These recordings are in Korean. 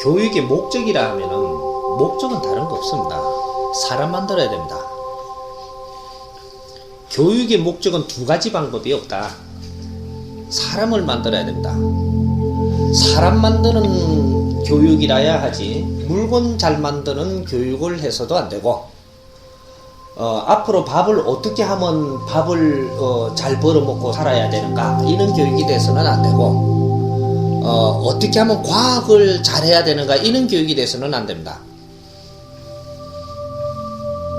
교육의 목적이라 하면은 목적은 다른 거 없습니다. 사람 만들어야 됩니다. 교육의 목적은 두 가지 방법이 없다. 사람을 만들어야 됩니다. 사람 만드는 교육이라야 하지 물건 잘 만드는 교육을 해서도 안 되고 앞으로 밥을 어떻게 하면 밥을 잘 벌어먹고 살아야 되는가 이런 교육이 돼서는 안 되고 어떻게 하면 과학을 잘해야 되는가 이런 교육이 돼서는 안 됩니다.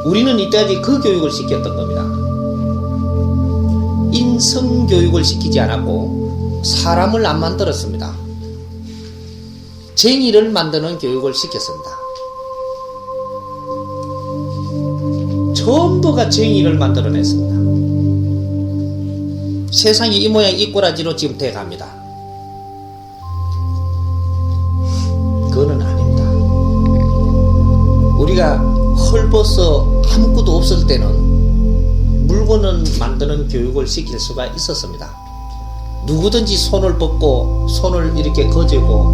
우리는 이때까지 그 교육을 시켰던 겁니다. 인성 교육을 시키지 않았고 사람을 안 만들었습니다. 쟁의를 만드는 교육을 시켰습니다. 전부가 쟁의를 만들어냈습니다. 세상이 이 모양 이 꼬라지로 지금 돼갑니다. 그거는 아닙니다. 우리가 헐벗어 아무것도 없을 때는 물건을 만드는 교육을 시킬 수가 있었습니다. 누구든지 손을 뻗고 손을 이렇게 거지고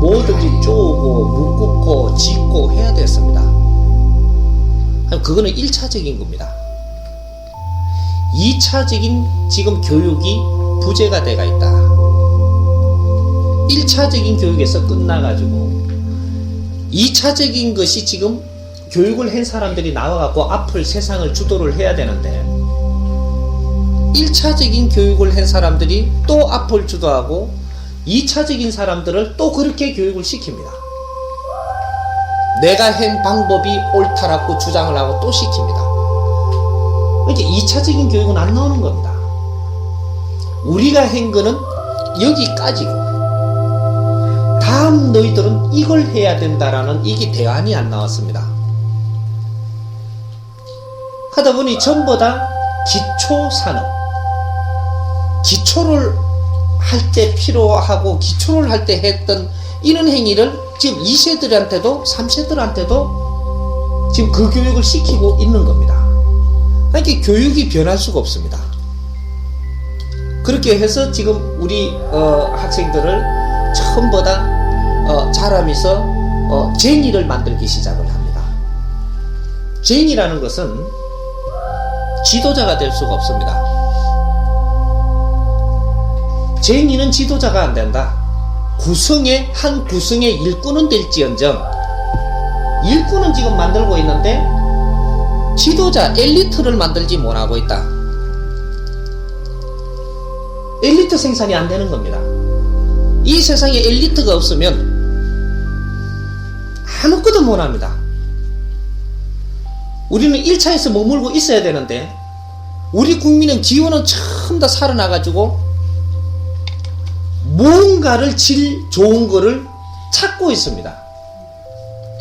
뭐든지 쪼고 묶고 짓고 해야 됐습니다. 그거는 1차적인 겁니다. 2차적인 지금 교육이 부재가 돼가 있다. 1차적인 교육에서 끝나가지고 2차적인 것이 지금 교육을 한 사람들이 나와갖고 앞을 세상을 주도를 해야 되는데 1차적인 교육을 한 사람들이 또 앞을 주도하고 2차적인 사람들을 또 그렇게 교육을 시킵니다. 내가 한 방법이 옳다라고 주장을 하고 또 시킵니다. 이렇게 2차적인 교육은 안 나오는 겁니다. 우리가 한 거는 여기까지고 다음 너희들은 이걸 해야 된다라는 이게 대안이 안 나왔습니다. 하다 보니 전부 다 기초산업, 기초를 할 때 필요하고 기초를 할 때 했던 이런 행위를 지금 2세들한테도 3세들한테도 지금 그 교육을 시키고 있는 겁니다. 그러니까 교육이 변할 수가 없습니다. 그렇게 해서 지금 우리 학생들을 전부 다 자라면서 쟁의를 만들기 시작을 합니다. 쟁의라는 것은 지도자가 될 수가 없습니다. 쟁의는 지도자가 안 된다. 한 구성의 일꾼은 될지언정 일꾼은 지금 만들고 있는데 지도자 엘리트를 만들지 못하고 있다. 엘리트 생산이 안 되는 겁니다. 이 세상에 엘리트가 없으면 아무것도 못합니다. 우리는 1차에서 머물고 있어야 되는데 우리 국민은 기호는 처음 다 살아나가지고 뭔가를 질 좋은 거를 찾고 있습니다.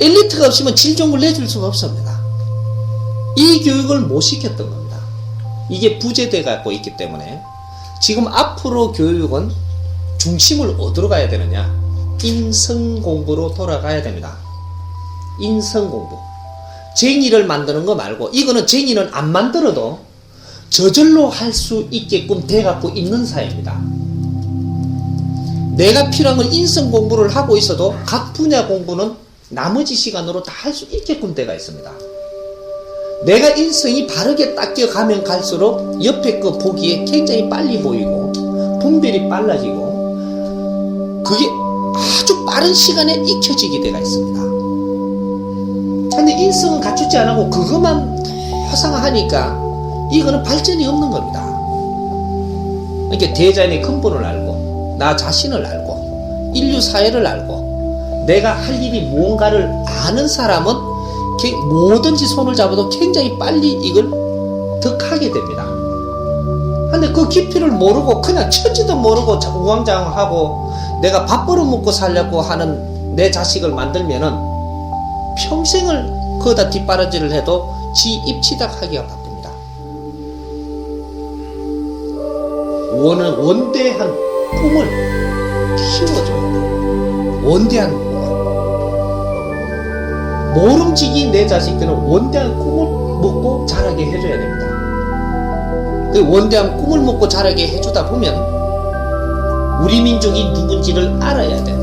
엘리트가 없으면 질 좋은 걸 내줄 수가 없습니다. 이 교육을 못 시켰던 겁니다. 이게 부재돼 갖고 있기 때문에 지금 앞으로 교육은 중심을 어디로 가야 되느냐? 인성공부로 돌아가야 됩니다. 인성공부. 쟁의를 만드는 거 말고 이거는 쟁의는 안 만들어도 저절로 할 수 있게끔 돼 갖고 있는 사회입니다. 내가 필요한 건 인성 공부를 하고 있어도 각 분야 공부는 나머지 시간으로 다 할 수 있게끔 돼가 있습니다. 내가 인성이 바르게 닦여가면 갈수록 옆에 거 보기에 굉장히 빨리 보이고 분별이 빨라지고 그게 아주 빠른 시간에 익혀지게 돼가 있습니다. 근데 인성은 갖추지 않고 그것만 허상하니까 이거는 발전이 없는 겁니다. 그러니까 대자연의 근본을 알고 나 자신을 알고 인류 사회를 알고 내가 할 일이 무언가를 아는 사람은 뭐든지 손을 잡아도 굉장히 빨리 이걸 득하게 됩니다. 근데 그 깊이를 모르고 그냥 천지도 모르고 우왕좌왕하고 내가 밥 벌어먹고 살려고 하는 내 자식을 만들면은 평생을 거기다 뒷바라지를 해도 지 입치닥 하기가 바쁩니다. 원대한 꿈을 키워줘야 돼요. 원대한 꿈을. 모름지기 내 자식들은 원대한 꿈을 먹고 자라게 해줘야 됩니다. 그 원대한 꿈을 먹고 자라게 해주다 보면 우리 민족이 누군지를 알아야 돼요.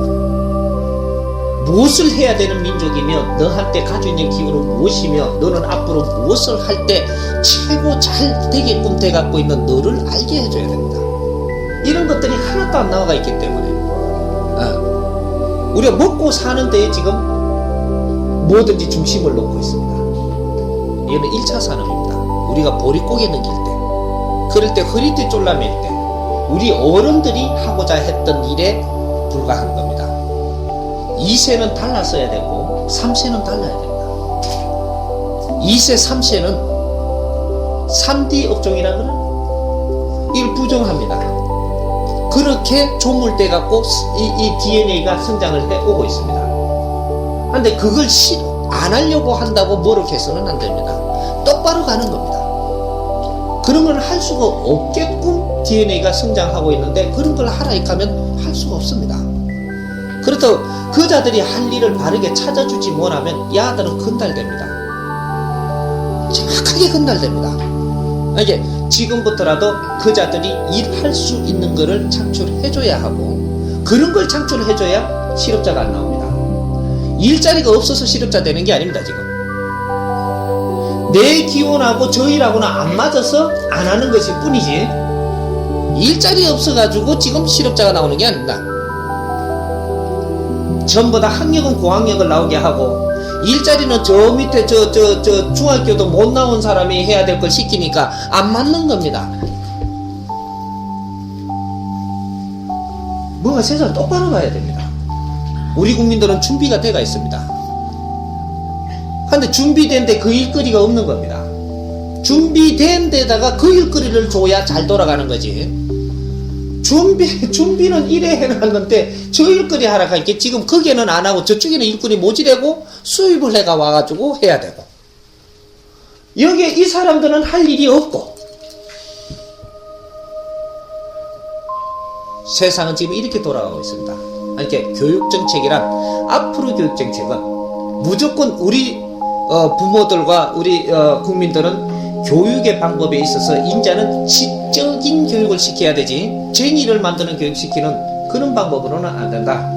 무엇을 해야 되는 민족이며 너한테 가지고 있는 기운은 무엇이며 너는 앞으로 무엇을 할 때 최고 잘 되게끔 돼갖고 있는 너를 알게 해줘야 됩니다. 이런 것들이 하나도 안 나와가 있기 때문에 우리가 먹고 사는 데에 지금 뭐든지 중심을 놓고 있습니다. 이거는 1차 산업입니다. 우리가 보릿고개 넘길 때, 그럴 때 허리띠 졸라맬 때 우리 어른들이 하고자 했던 일에 불과한 겁니다. 2세는 달랐어야 되고 3세는 달라야 됩니다. 2세, 3세는 3D 업종이라 그러는 이걸 부정합니다. 그렇게 조물돼 갖고 이 DNA가 성장을 해오고 있습니다. 그런데 그걸 안 하려고 한다고 모욕해서는 안 됩니다. 똑바로 가는 겁니다. 그런 걸 할 수가 없게끔 DNA가 성장하고 있는데 그런 걸 하라 하면 할 수가 없습니다. 그렇다고 그 자들이 할 일을 바르게 찾아주지 못하면 야들은 건달됩니다. 정확하게 건달됩니다. 이게 지금부터라도 그 자들이 일할 수 있는 것을 창출해줘야 하고 그런 걸 창출해줘야 실업자가 안 나옵니다. 일자리가 없어서 실업자 되는 게 아닙니다. 지금 내 기온하고 저 일하고는 안 맞아서 안 하는 것일 뿐이지 일자리 없어가지고 지금 실업자가 나오는 게 아닙니다. 전부 다 학력은 고학력을 나오게 하고 일자리는 저 밑에 저 중학교도 못 나온 사람이 해야 될 걸 시키니까 안 맞는 겁니다. 뭔가 세상을 똑바로 봐야 됩니다. 우리 국민들은 준비가 돼가 있습니다. 그런데 준비된 데 그 일거리가 없는 겁니다. 준비된 데다가 그 일거리를 줘야 잘 돌아가는 거지. 준비는 이래 해놨는데 저 일거리 하라 하니까 지금 거기에는 안 하고 저쪽에는 일거리 모지래고 수입을 해가 와가지고 해야 되고 여기에 이 사람들은 할 일이 없고 세상은 지금 이렇게 돌아가고 있습니다. 그러니까 교육정책이란 앞으로 교육정책은 무조건 우리 부모들과 우리 국민들은 교육의 방법에 있어서 인자는 지적인 교육을 시켜야 되지 쟁의를 만드는 교육시키는 그런 방법으로는 안 된다.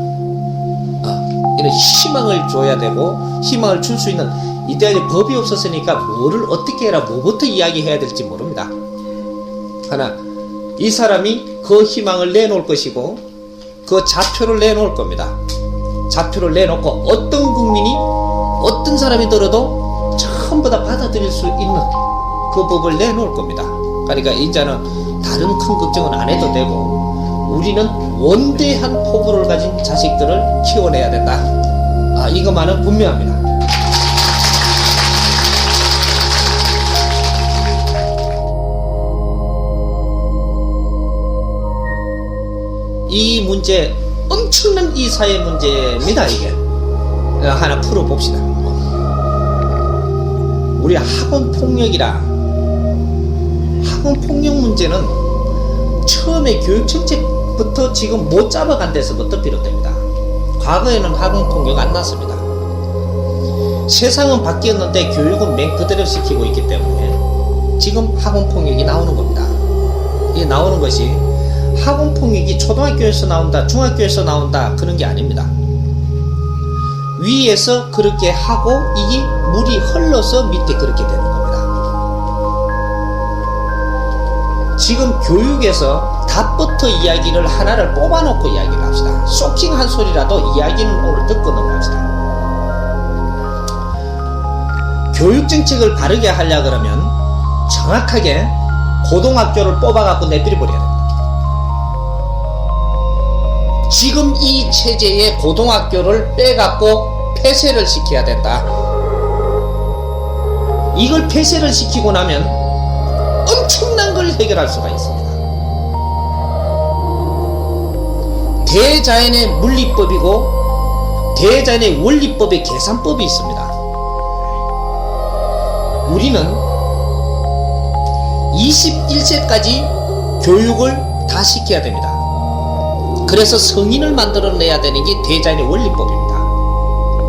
이런 희망을 줘야 되고 희망을 줄 수 있는 이때 법이 없었으니까 뭐를 어떻게 해라 뭐부터 이야기해야 될지 모릅니다. 하나 이 사람이 그 희망을 내놓을 것이고 그 좌표를 내놓을 겁니다. 좌표를 내놓고 어떤 국민이 어떤 사람이 들어도 전부 다 받아들일 수 있는 그 법을 내놓을 겁니다. 그러니까 이제는 다른 큰 걱정은 안 해도 되고 우리는 원대한 포부를 가진 자식들을 키워내야 된다. 이것만은 분명합니다. 이 문제 엄청난 이 사회 문제입니다. 이게 하나 풀어봅시다. 우리 학원폭력이라 학원폭력 문제는 처음에 교육정책부터 지금 못 잡아간 데서부터 비롯됩니다. 과거에는 학원폭력 안 났습니다. 세상은 바뀌었는데 교육은 맨 그대로 시키고 있기 때문에 지금 학원폭력이 나오는 겁니다. 이게 나오는 것이 학원폭력이 초등학교에서 나온다 중학교에서 나온다 그런 게 아닙니다. 위에서 그렇게 하고 이게 물이 흘러서 밑에 그렇게 되는 겁니다. 지금 교육에서 답부터 이야기를 하나를 뽑아놓고 이야기를 합시다. 쇼킹한 소리라도 이야기는 오늘 듣고 넘어갑시다. 교육정책을 바르게 하려 그러면 정확하게 고등학교를 뽑아갖고 내버려버려야 됩니다. 지금 이 체제의 고등학교를 빼갖고 폐쇄를 시켜야 된다. 이걸 폐쇄를 시키고 나면 엄청난 걸 해결할 수가 있습니다. 대자연의 물리법이고 대자연의 원리법의 계산법이 있습니다. 우리는 21세까지 교육을 다 시켜야 됩니다. 그래서 성인을 만들어내야 되는 게 대자연의 원리법입니다.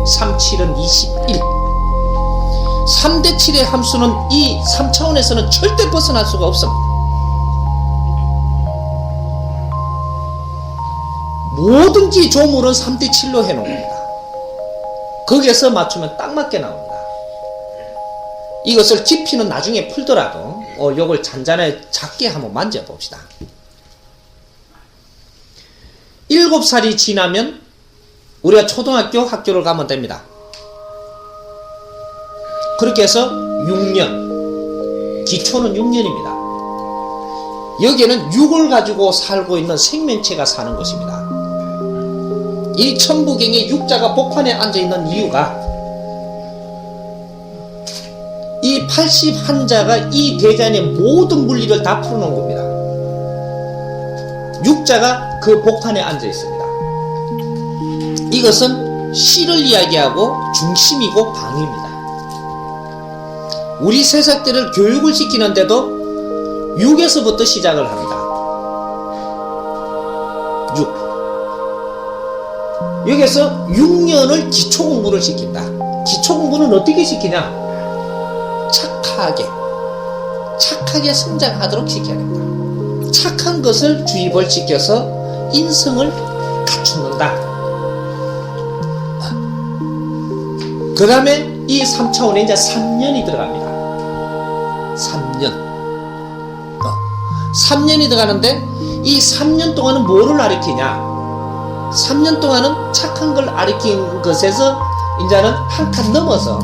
3, 7은 21. 3대 7의 함수는 이 3차원에서는 절대 벗어날 수가 없습니다. 뭐든지 조물은 3대 7로 해놓은 겁니다. 거기에서 맞추면 딱 맞게 나옵니다. 이것을 깊이는 나중에 풀더라도 요걸 잔잔하게 작게 한번 만져봅시다. 7살이 지나면 우리가 초등학교 학교를 가면 됩니다. 그렇게 해서 6년, 기초는 6년입니다. 여기에는 6을 가지고 살고 있는 생명체가 사는 것입니다. 이 천부경에 육자가 복판에 앉아있는 이유가 이 81자가 이 대자연의 모든 물리를 다 풀어놓은 겁니다. 육자가 그 복판에 앉아있습니다. 이것은 씨를 이야기하고 중심이고 방입니다. 우리 새싹들을 교육을 시키는데도 6에서부터 시작을 합니다. 6. 여기서 6년을 기초 공부를 시킨다. 기초 공부는 어떻게 시키냐? 착하게 성장하도록 시켜야 됩니다. 착한 것을 주입을 시켜서 인성을 갖춘다. 그 다음에 이 3차원에 이제 3년이 들어갑니다. 3년이 들어가는데 이 3년 동안은 뭐를 가리키냐? 3년 동안은 착한 걸 가리킨 것에서 이제는 한 칸 넘어서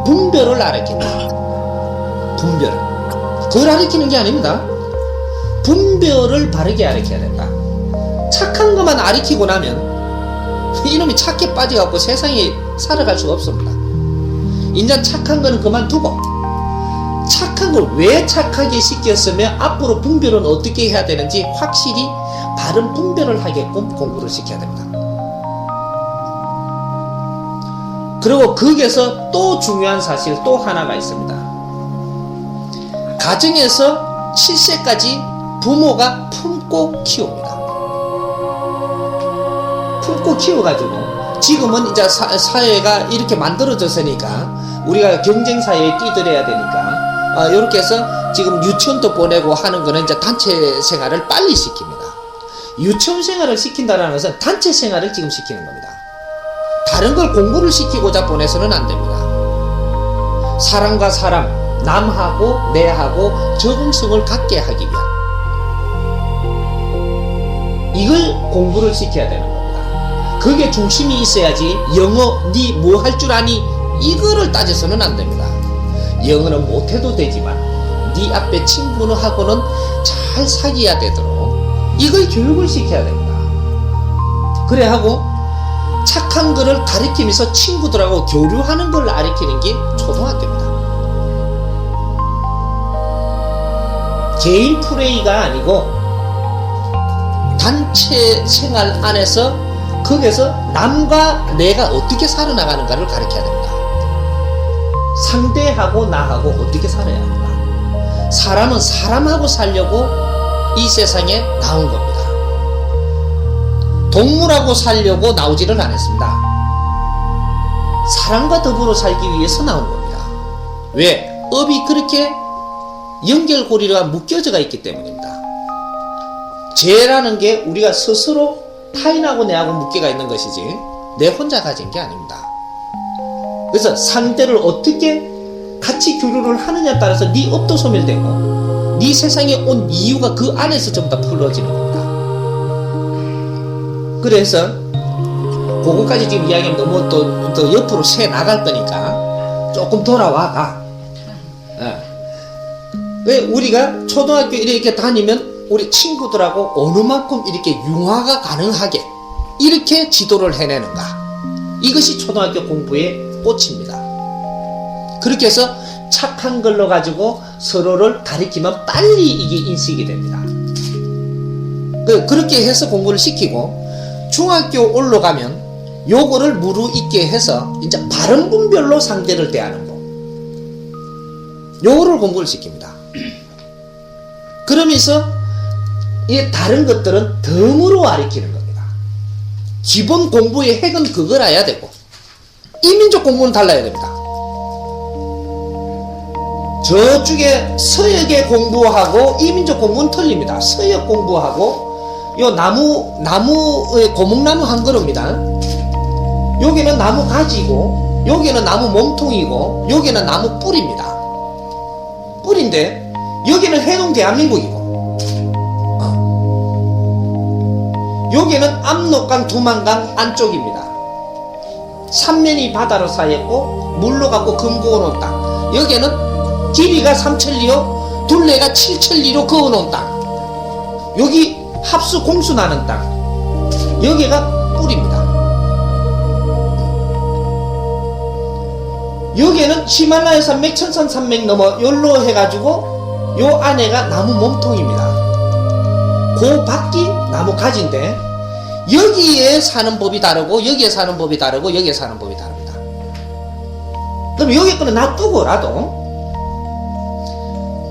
분별을 가리킨다. 분별. 그걸 가리키는 게 아닙니다. 분별을 바르게 가리켜야 된다. 착한 것만 가리키고 나면 이놈이 착해 빠져갖고 세상에 살아갈 수가 없습니다. 인자 착한 거는 그만두고 착한 걸 왜 착하게 시켰으면 앞으로 분별은 어떻게 해야 되는지 확실히 바른 분별을 하게끔 공부를 시켜야 됩니다. 그리고 거기에서 또 중요한 사실 또 하나가 있습니다. 가정에서 7세까지 부모가 품고 키웁니다. 품고 키워가지고 지금은 이제 사회가 이렇게 만들어졌으니까 우리가 경쟁사회에 뛰들어야 되니까 이렇게 해서 지금 유치원도 보내고 하는 거는 이제 단체 생활을 빨리 시킵니다. 유치원 생활을 시킨다는 것은 단체 생활을 지금 시키는 겁니다. 다른 걸 공부를 시키고자 보내서는 안 됩니다. 사람과 사람, 남하고 내하고 적응성을 갖게 하기 위한 이걸 공부를 시켜야 되는 겁니다. 그게 중심이 있어야지 영어 니 뭐 할 줄 아니 이거를 따져서는 안 됩니다. 영어는 못해도 되지만 니 앞에 친구하고는 잘 사귀어야 되도록 이걸 교육을 시켜야 됩니다. 그래 하고 착한 거를 가르치면서 친구들하고 교류하는 걸 가르치는 게 초등학교입니다. 개인 플레이가 아니고 단체 생활 안에서 거기서 남과 내가 어떻게 살아나가는가를 가르쳐야 됩니다. 상대하고 나하고 어떻게 살아야 합니다. 사람은 사람하고 살려고 이 세상에 나온 겁니다. 동물하고 살려고 나오지를 않았습니다. 사람과 더불어 살기 위해서 나온 겁니다. 왜? 업이 그렇게 연결고리가 묶여져가 있기 때문입니다. 죄라는 게 우리가 스스로 타인하고 내하고 묶여가 있는 것이지 내 혼자 가진 게 아닙니다. 그래서 상대를 어떻게 같이 교류를 하느냐에 따라서 네 업도 소멸되고 네 세상에 온 이유가 그 안에서 전부 다 풀어지는 겁니다. 그래서 그거까지 지금 이야기하면 너무 또 옆으로 새 나갈 거니까 조금 돌아와가. 왜 우리가 초등학교 이렇게 다니면 우리 친구들하고 어느 만큼 이렇게 융화가 가능하게 이렇게 지도를 해내는가, 이것이 초등학교 공부의 꽃입니다. 그렇게 해서 착한 걸로 가지고 서로를 가리키면 빨리 이게 인식이 됩니다. 그렇게 해서 공부를 시키고 중학교 올라가면 요거를 무르익게 해서 이제 바른 분별로 상대를 대하는 법, 요거를 공부를 시킵니다. 그러면서 이 다른 것들은 덤으로 가르치는 겁니다. 기본 공부의 핵은 그걸 알아야 되고 이민족 공부는 달라야 됩니다. 저쪽에 서역의 공부하고 이민족 공부는 틀립니다. 서역 공부하고 요 나무의 고목나무 한 그루입니다. 요 여기는 나무 가지고, 여기는 나무 몸통이고, 여기는 나무 뿌리입니다. 뿌리인데 여기는 해동 대한민국이고, 여기는 압록강 두만강 안쪽입니다. 삼면이 바다로 쌓였고 물로 갖고 금고어 놓은 땅. 여기는 길이가 3천리요 둘레가 7천리로 그어 놓은 땅. 여기 합수 공수 나는 땅. 여기가 뿌리입니다. 여기는 히말라야 산맥, 천산 산맥 넘어 열로 해가지고 요 안에가 나무 몸통입니다. 그 밖이 나무 가지인데 여기에 사는 법이 다르고 여기에 사는 법이 다르고 여기에 사는 법이 다릅니다. 그럼 여기 거는 놔두고라도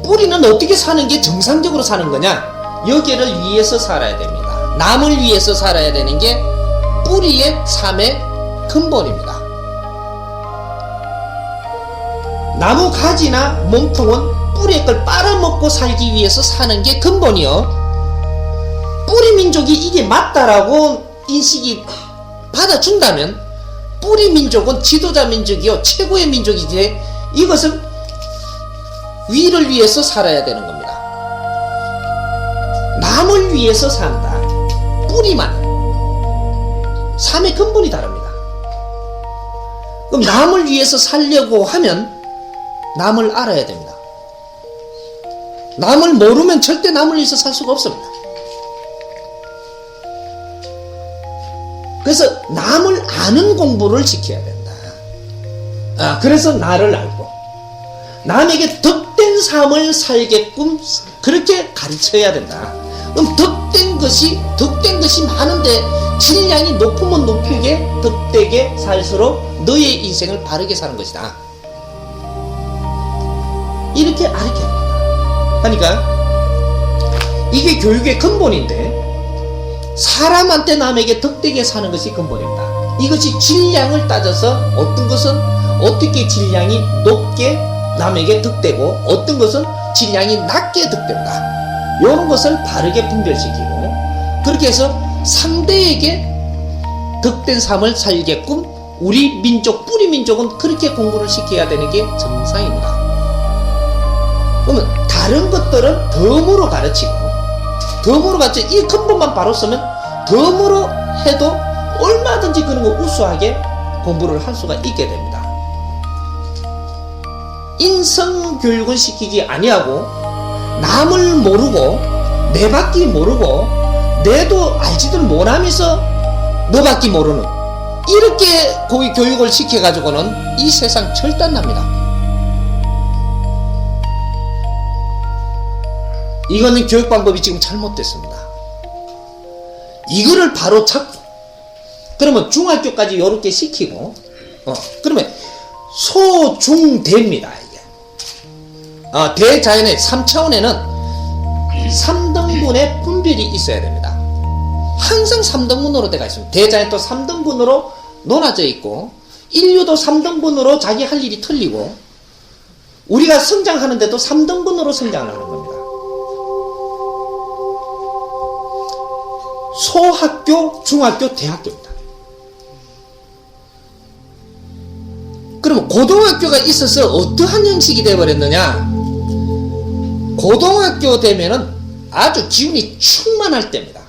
뿌리는 어떻게 사는 게 정상적으로 사는 거냐? 여기를 위해서 살아야 됩니다. 남을 위해서 살아야 되는 게 뿌리의 삶의 근본입니다. 나무 가지나 몸통은 뿌리의 걸 빨아먹고 살기 위해서 사는 게 근본이요. 뿌리 민족이 이게 맞다라고 인식이 받아준다면 뿌리 민족은 지도자 민족이요 최고의 민족이지, 이것은 위를 위해서 살아야 되는 겁니다. 남을 위해서 산다. 뿌리만. 삶의 근본이 다릅니다. 그럼 남을 위해서 살려고 하면 남을 알아야 됩니다. 남을 모르면 절대 남을 위해서 살 수가 없습니다. 그래서 남을 아는 공부를 시켜야 된다. 그래서 나를 알고 남에게 덕된 삶을 살게끔 그렇게 가르쳐야 된다. 그럼 덕된 것이 많은데 질량이 높으면 높게 덕되게 살수록 너의 인생을 바르게 사는 것이다. 이렇게 가르쳐야 합니다. 그러니까 이게 교육의 근본인데 사람한테 남에게 덕되게 사는 것이 근본입니다. 이것이 질량을 따져서 어떤 것은 어떻게 질량이 높게 남에게 덕되고 어떤 것은 질량이 낮게 덕된다. 이런 것을 바르게 분별시키고 그렇게 해서 상대에게 덕된 삶을 살게끔 우리 민족, 뿌리 민족은 그렇게 공부를 시켜야 되는 게 정상입니다. 그러면 다른 것들은 덤으로 가르치고 이 근본만 바로 쓰면 덤으로 해도 얼마든지 그런 거 우수하게 공부를 할 수가 있게 됩니다. 인성교육을 시키지 아니하고 남을 모르고 내밖에 모르고 내도 알지들 못하면서 너밖에 모르는 이렇게 교육을 시켜가지고는 이 세상 절대 안 납니다. 이거는 교육 방법이 지금 잘못됐습니다. 이거를 바로 찾고 그러면 중학교까지 이렇게 시키고 그러면 소중대입니다. 이게 대자연의 3차원에는 3등분의 분별이 있어야 됩니다. 항상 3등분으로 되어 있습니다. 대자연도 3등분으로 논하져 있고 인류도 3등분으로 자기 할 일이 틀리고 우리가 성장하는데도 3등분으로 성장을 하는 겁니다. 소학교, 중학교, 대학교입니다. 그러면 고등학교가 있어서 어떠한 형식이 되어버렸느냐? 고등학교 되면은 아주 기운이 충만할 때입니다.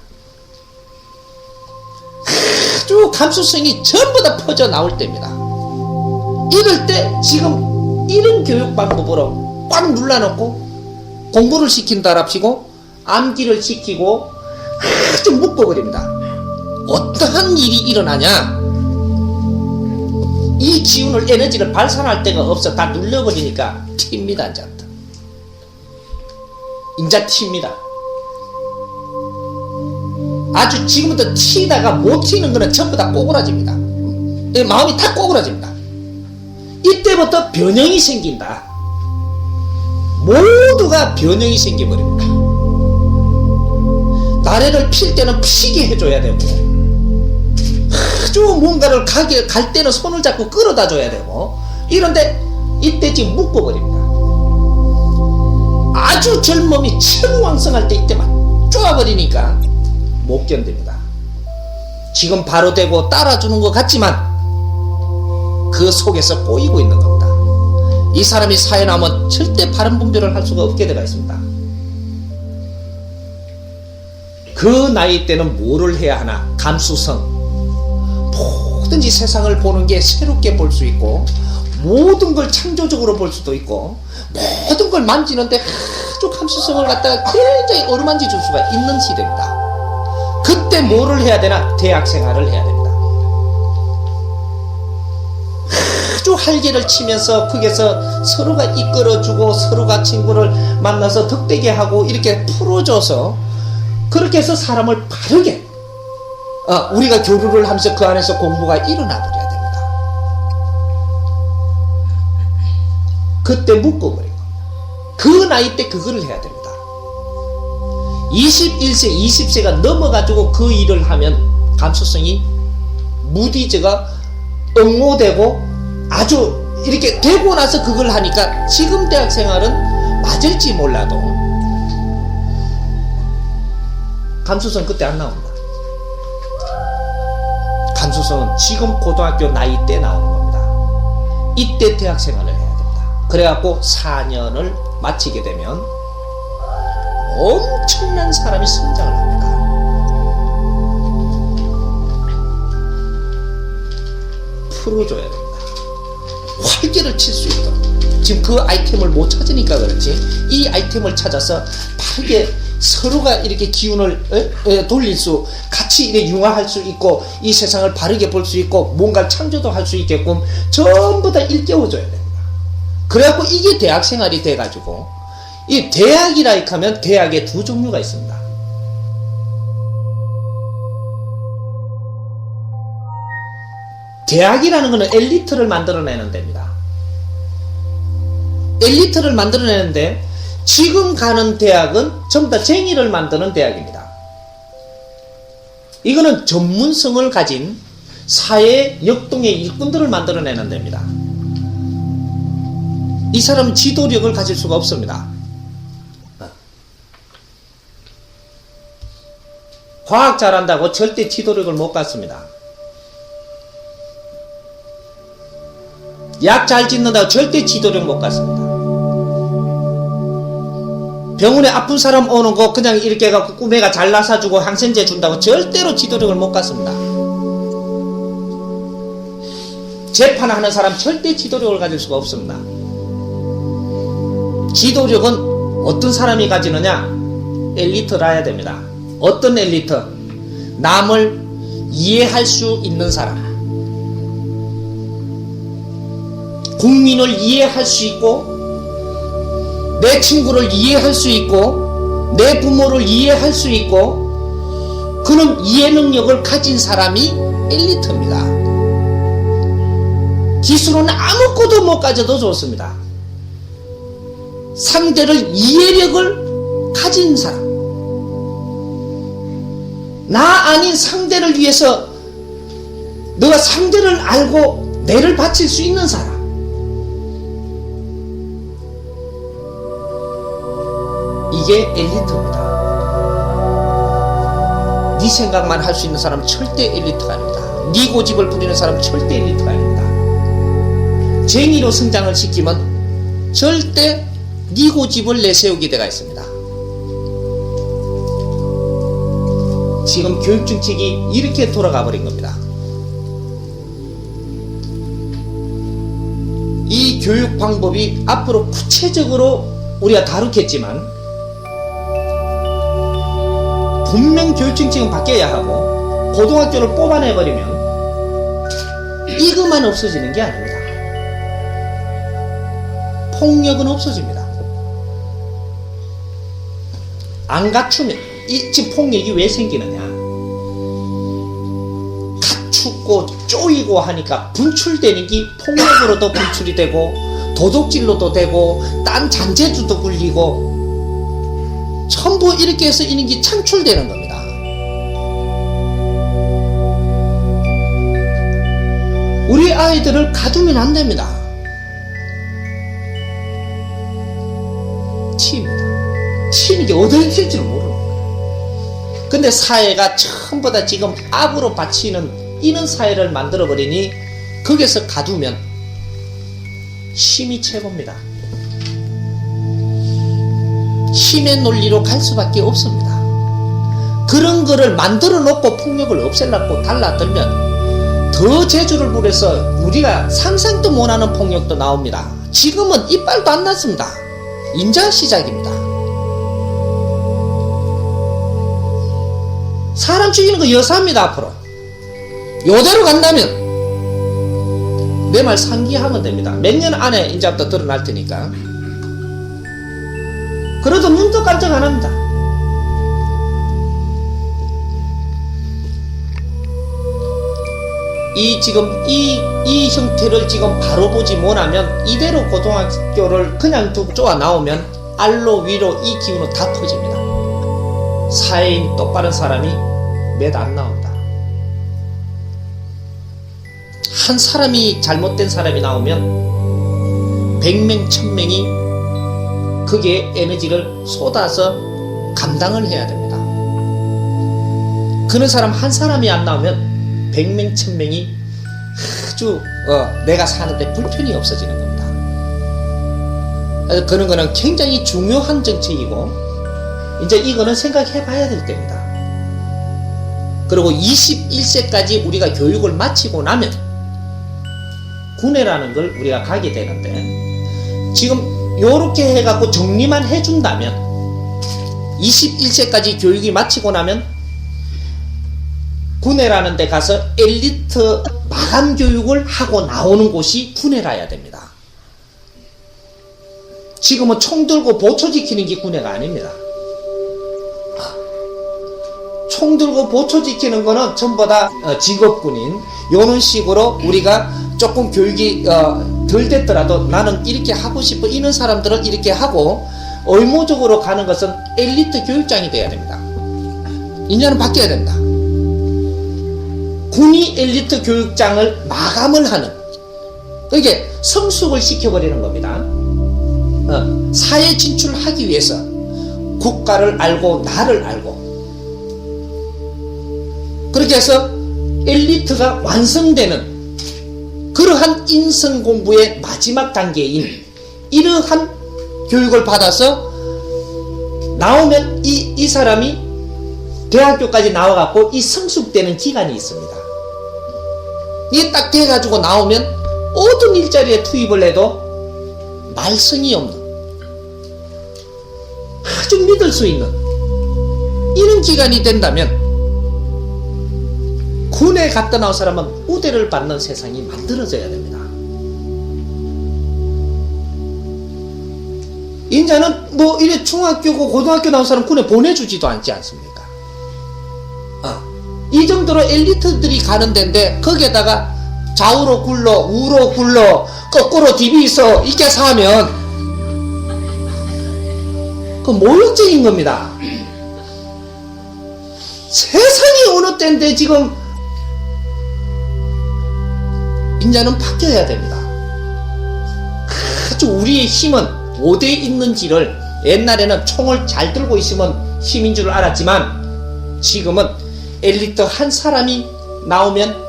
아주 감수성이 전부 다 퍼져 나올 때입니다. 이럴 때 지금 이런 교육 방법으로 꽉 눌러놓고 공부를 시킨다랍시고 암기를 시키고 아주 묶어버립니다. 어떠한 일이 일어나냐? 이 기운을 에너지를 발산할 데가 없어. 다 눌러버리니까 튑니다. 인자 튑니다. 아주 지금부터 튀다가 못 튀는 거는 전부 다 꼬그라집니다. 마음이 다 꼬그라집니다. 이때부터 변형이 생긴다. 모두가 변형이 생겨버립니다. 나래를 필 때는 피게 해줘야 되고 아주 뭔가를 갈 때는 손을 잡고 끌어다 줘야 되고 이런데 이때 지금 묶어버립니다. 아주 젊음이 천왕성할 때 이때만 쪼아버리니까 못 견딥니다. 지금 바로 되고 따라주는 것 같지만 그 속에서 꼬이고 있는 겁니다. 이 사람이 사회 나오면 절대 바른 분별을 할 수가 없게 되어 있습니다. 그 나이 때는 뭐를 해야 하나? 감수성. 뭐든지 세상을 보는 게 새롭게 볼 수 있고, 모든 걸 창조적으로 볼 수도 있고, 모든 걸 만지는데 아주 감수성을 갖다가 굉장히 어루만지 줄 수가 있는 시대입니다. 그때 뭐를 해야 되나? 대학 생활을 해야 됩니다. 아주 활개를 치면서 거기서 서로가 이끌어주고 서로가 친구를 만나서 덕되게 하고 이렇게 풀어줘서, 그렇게 해서 사람을 바르게 우리가 교류를 하면서 그 안에서 공부가 일어나 버려야 됩니다. 그때 묶어버린 겁니다. 그 나이 때 그거를 해야 됩니다. 21세, 20세가 넘어가지고 그 일을 하면 감수성이 무디즈가 응모되고 아주 이렇게 되고 나서 그걸 하니까 지금 대학 생활은 맞을지 몰라도 감수성 그때 안 나옵니다. 감수성은 지금 고등학교 나이 때 나오는 겁니다. 이때 대학 생활을 해야 됩니다. 그래갖고 4년을 마치게 되면 엄청난 사람이 성장을 합니다. 풀어줘야 됩니다. 활개를 칠 수 있도록. 지금 그 아이템을 못 찾으니까 그렇지, 이 아이템을 찾아서 바르게 서로가 이렇게 기운을 돌릴 수, 같이 이렇게 융화할 수 있고, 이 세상을 바르게 볼 수 있고, 뭔가를 창조도 할 수 있게끔 전부 다 일깨워줘야 됩니다. 그래갖고 이게 대학 생활이 돼가지고, 이 대학이라 하면 대학에 두 종류가 있습니다. 대학이라는 것은 엘리트를 만들어내는 데입니다. 엘리트를 만들어내는데, 지금 가는 대학은 전부 다 쟁의를 만드는 대학입니다. 이거는 전문성을 가진 사회 역동의 일꾼들을 만들어내는 데입니다. 이 사람은 지도력을 가질 수가 없습니다. 과학 잘한다고 절대 지도력을 못 갖습니다. 약 잘 짓는다고 절대 지도력 못 갖습니다. 병원에 아픈 사람 오는 거 그냥 이렇게 해갖고 꾸매가 잘라사주고 항생제 준다고 절대로 지도력을 못 갖습니다. 재판하는 사람 절대 지도력을 가질 수가 없습니다. 지도력은 어떤 사람이 가지느냐? 엘리트라 해야 됩니다. 어떤 엘리트? 남을 이해할 수 있는 사람, 국민을 이해할 수 있고, 내 친구를 이해할 수 있고, 내 부모를 이해할 수 있고, 그런 이해 능력을 가진 사람이 엘리트입니다. 기술은 아무것도 못 가져도 좋습니다. 상대를 이해력을 가진 사람, 나 아닌 상대를 위해서 너가 상대를 알고 내를 바칠 수 있는 사람, 이게 엘리트입니다. 네 생각만 할 수 있는 사람은 절대 엘리트가 아닙니다. 네 고집을 부리는 사람은 절대 엘리트가 아닙니다. 쟁의로 성장을 시키면 절대 네 고집을 내세우게 되어 있습니다. 지금 교육 정책이 이렇게 돌아가 버린 겁니다. 이 교육 방법이 앞으로 구체적으로 우리가 다루겠지만, 분명 교육 정책은 바뀌어야 하고, 고등학교를 뽑아내버리면 이것만 없어지는 게 아닙니다. 폭력은 없어집니다. 안 갖추면, 지금 폭력이 왜 생기느냐? 갖추고 쪼이고 하니까 분출되는 게 폭력으로도 분출이 되고, 도둑질로도 되고, 딴 잔재주도 굴리고, 전부 이렇게 해서 이런 게 창출되는 겁니다. 우리 아이들을 가두면 안 됩니다. 치입니다. 치는 게 어디에 있을지를 모르는 거예요. 근데 사회가 전부 다 지금 악으로 바치는 이런 사회를 만들어버리니, 거기서 가두면 힘이 최고입니다. 힘의 논리로 갈 수밖에 없습니다. 그런 거를 만들어 놓고 폭력을 없애려고 달라들면 더 재주를 부려서 우리가 상상도 못하는 폭력도 나옵니다. 지금은 이빨도 안 났습니다. 인자 시작입니다. 사람 죽이는 거 여사입니다. 앞으로 요대로 간다면 내 말 상기하면 됩니다. 몇 년 안에 이제부터 드러날 테니까. 그래도 눈도 깜짝 안 합니다. 이 형태를 지금 바로 보지 못하면 이대로 고등학교를 그냥 두고 쪼아 나오면 알로 위로 이 기운은 다 터집니다. 사회인 똑바른 사람이 몇 안 나온다. 한 사람이 잘못된 사람이 나오면 100명 1000명이 거기에 에너지를 쏟아서 감당을 해야 됩니다. 그런 사람 한 사람이 안 나오면 100명 1000명이 아주 내가 사는데 불편이 없어지는 겁니다. 그래서 그런 거는 굉장히 중요한 정책이고 이제 이거는 생각해 봐야 될 때입니다. 그리고 21세까지 우리가 교육을 마치고 나면 군회라는 걸 우리가 가게 되는데 지금 요렇게 해갖고 정리만 해준다면 21세까지 교육이 마치고 나면 군회라는 데 가서 엘리트 마감 교육을 하고 나오는 곳이 군회라야 됩니다. 지금은 총 들고 보초 지키는 게 군회가 아닙니다. 총 들고 보초 지키는 거는 전부 다 직업군인 요런 식으로 우리가 조금 교육이 덜 됐더라도 나는 이렇게 하고 싶어 이런 사람들은 이렇게 하고 의무적으로 가는 것은 엘리트 교육장이 돼야 됩니다. 이제는 바뀌어야 됩니다. 군이 엘리트 교육장을 마감을 하는 이게 성숙을 시켜버리는 겁니다. 사회 진출하기 위해서 국가를 알고 나를 알고 그렇게 해서 엘리트가 완성되는 그러한 인성 공부의 마지막 단계인 이러한 교육을 받아서 나오면 이 사람이 대학교까지 나와갖고 이 성숙되는 기간이 있습니다. 이게 딱 돼가지고 나오면 모든 일자리에 투입을 해도 말썽이 없는 아주 믿을 수 있는 이런 기간이 된다면 군에 갔다 나온 사람은 우대를 받는 세상이 만들어져야 됩니다. 인자는 뭐 이래 중학교고 고등학교 나온 사람 군에 보내주지도 않지 않습니까? 이 정도로 엘리트들이 가는 데인데 거기에다가 좌우로 굴러 우로 굴러 거꾸로 디비서 이렇게 사면 그 모욕적인 겁니다. 세상이 어느 때인데 지금 인자는 바뀌어야 됩니다. 아주 우리의 힘은 어디에 있는지를 옛날에는 총을 잘 들고 있으면 힘인 줄 알았지만 지금은 엘리트 한 사람이 나오면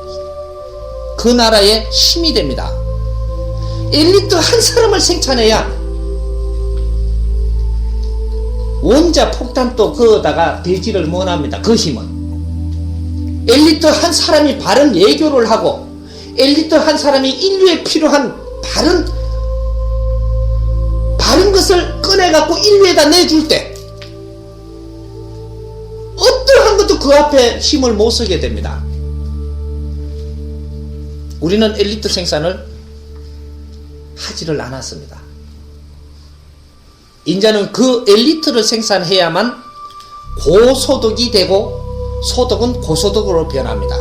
그 나라의 힘이 됩니다. 엘리트 한 사람을 생산해야 원자 폭탄도 그거다가 되지를 못합니다. 그 힘은 엘리트 한 사람이 바른 예교를 하고 엘리트 한 사람이 인류에 필요한 바른 것을 꺼내갖고 인류에다 내줄 때 어떠한 것도 그 앞에 힘을 못 쓰게 됩니다. 우리는 엘리트 생산을 하지를 않았습니다. 이제는 그 엘리트를 생산해야만 고소득이 되고 소득은 고소득으로 변합니다.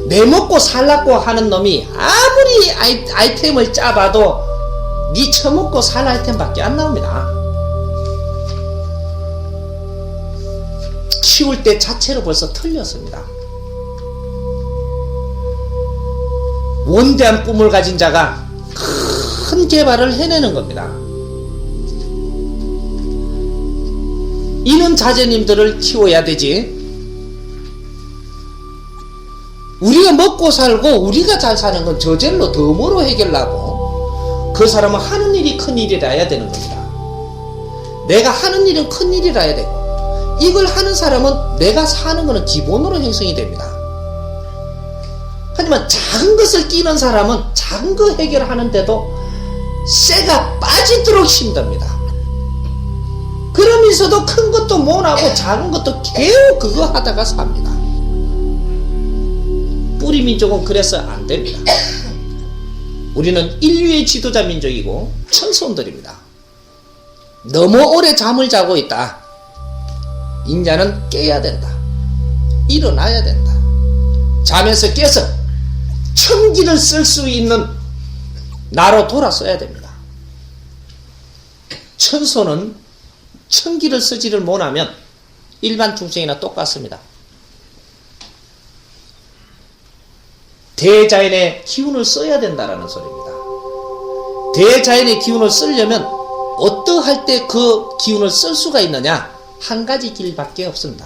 내 먹고 살라고 하는 놈이 아무리 아이템을 짜봐도 니 처먹고 살 아이템밖에 안 나옵니다. 키울 때 자체로 벌써 틀렸습니다. 원대한 꿈을 가진 자가 큰 개발을 해내는 겁니다. 이런 자제님들을 키워야 되지. 우리가 먹고 살고 우리가 잘 사는 건 저절로 덤으로 해결하고 그 사람은 하는 일이 큰 일이라 해야 되는 겁니다. 내가 하는 일은 큰 일이라 해야 되고 이걸 하는 사람은 내가 사는 것은 기본으로 형성이 됩니다. 하지만 작은 것을 끼는 사람은 작은 거 해결하는데도 쇠가 빠지도록 힘듭니다. 그러면서도 큰 것도 못하고 작은 것도 겨우 그거 하다가 삽니다. 뿌리 민족은 그래서 안 됩니다. 우리는 인류의 지도자 민족이고 천손들입니다. 너무 오래 잠을 자고 있다. 인자는 깨야 된다. 일어나야 된다. 잠에서 깨서 천기를 쓸 수 있는 나로 돌아서야 됩니다. 천손은 천기를 쓰지를 못하면 일반 중생이나 똑같습니다. 대자연의 기운을 써야 된다라는 소리입니다. 대자연의 기운을 쓰려면 어떠할 때 그 기운을 쓸 수가 있느냐? 한 가지 길밖에 없습니다.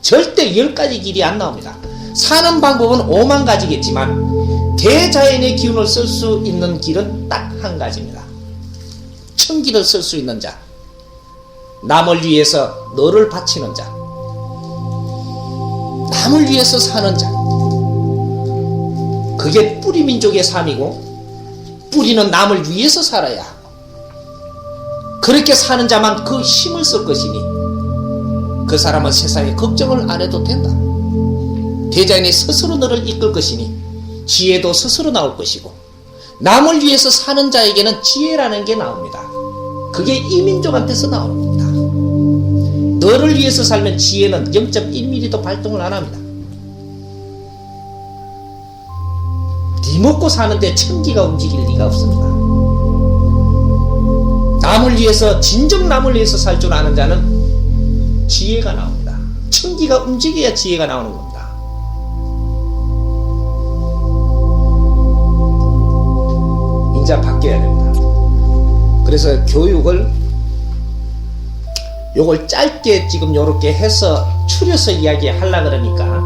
절대 10가지 길이 안 나옵니다. 사는 방법은 5만 가지겠지만 대자연의 기운을 쓸 수 있는 길은 딱 한 가지입니다. 천기를 쓸 수 있는 자, 남을 위해서 너를 바치는 자, 남을 위해서 사는 자, 그게 뿌리 민족의 삶이고 뿌리는 남을 위해서 살아야 하고 그렇게 사는 자만 그 힘을 쓸 것이니 그 사람은 세상에 걱정을 안 해도 된다. 대자연이 스스로 너를 이끌 것이니 지혜도 스스로 나올 것이고 남을 위해서 사는 자에게는 지혜라는 게 나옵니다. 그게 이 민족한테서 나오는 겁니다. 너를 위해서 살면 지혜는 0.1mm도 발동을 안 합니다. 네 먹고 사는데 천기가 움직일 리가 없습니다. 남을 위해서 진정 남을 위해서 살 줄 아는 자는 지혜가 나옵니다. 천기가 움직여야 지혜가 나오는 겁니다. 인자 바뀌어야 됩니다. 그래서 교육을 요걸 짧게 지금 요렇게 해서 추려서 이야기하려고 그러니까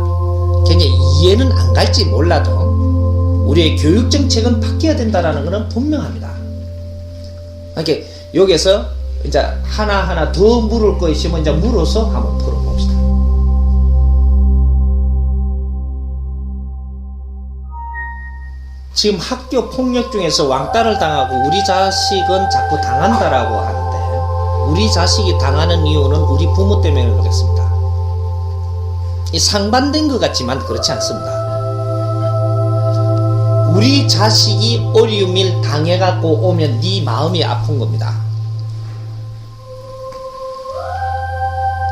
굉장히 이해는 안 갈지 몰라도 우리의 교육 정책은 바뀌어야 된다는 것은 분명합니다. 그러니까 여기서 이제 하나하나 더 물을 거 있으면 이제 물어서 한번 풀어봅시다. 지금 학교 폭력 중에서 왕따를 당하고 우리 자식은 자꾸 당한다라고 하는데 우리 자식이 당하는 이유는 우리 부모 때문에 그렇습니다. 이 상반된 것 같지만 그렇지 않습니다. 우리 자식이 어려움을 당해갖고 오면 네 마음이 아픈 겁니다.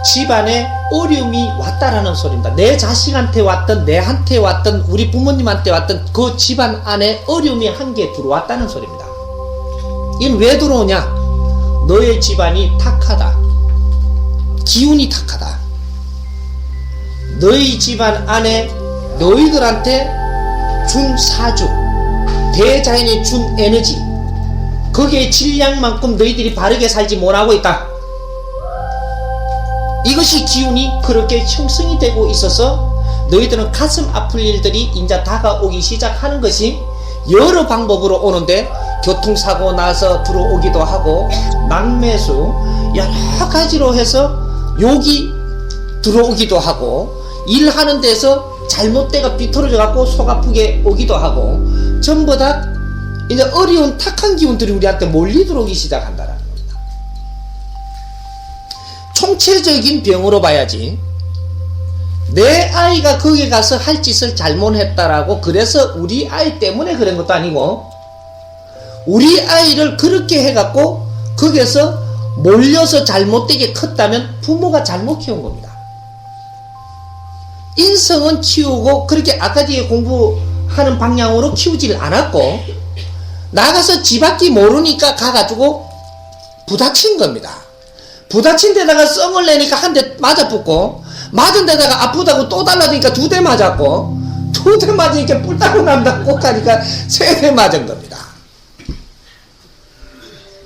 집안에 어려움이 왔다라는 소리입니다. 내 자식한테 왔던 내한테 왔던 우리 부모님한테 왔던 그 집안 안에 어려움이 한 개 들어왔다는 소리입니다. 이건 왜 들어오냐? 너의 집안이 탁하다. 기운이 탁하다. 너희 집안 안에 너희들한테 준 사주, 대자연이 준 에너지, 거기에 질량만큼 너희들이 바르게 살지 못하고 있다. 이것이 기운이 그렇게 형성이 되고 있어서 너희들은 가슴 아플 일들이 이제 다가오기 시작하는 것이 여러 방법으로 오는데 교통사고 나서 들어오기도 하고 낙매수 여러 가지로 해서 욕이 들어오기도 하고 일하는 데서 잘못되가 비틀어져 갖고 속 아프게 오기도 하고 전부 다 이제 어려운 탁한 기운들이 우리한테 몰리 들어오기 시작한다라는 겁니다. 총체적인 병으로 봐야지 내 아이가 거기 가서 할 짓을 잘못했다라고 그래서 우리 아이 때문에 그런 것도 아니고 우리 아이를 그렇게 해갖고 거기에서 몰려서 잘못되게 컸다면 부모가 잘못 키운 겁니다. 인성은 키우고 그렇게 아카디에 공부하는 방향으로 키우질 않았고 나가서 지밖에 모르니까 가가지고 부닥친 겁니다. 부닥친 데다가 썽을 내니까 한 대 맞아붙고 맞은 데다가 아프다고 또 달라니까 2대 맞았고 2대 맞으니까 뿔따고 난다고 꼭 가니까 3대 맞은 겁니다.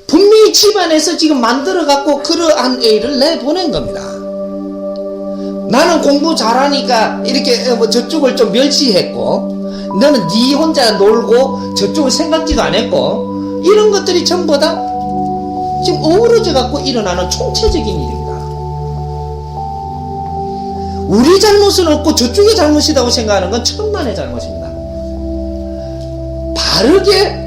분명히 집안에서 지금 만들어갖고 그러한 애를 내보낸 겁니다. 나는 공부 잘하니까 이렇게 뭐 저쪽을 좀 멸시했고, 너는 네 혼자 놀고 저쪽을 생각지도 안 했고, 이런 것들이 전부 다 지금 어우러져 갖고 일어나는 총체적인 일입니다. 우리 잘못은 없고 저쪽의 잘못이라고 생각하는 건 천만의 잘못입니다. 바르게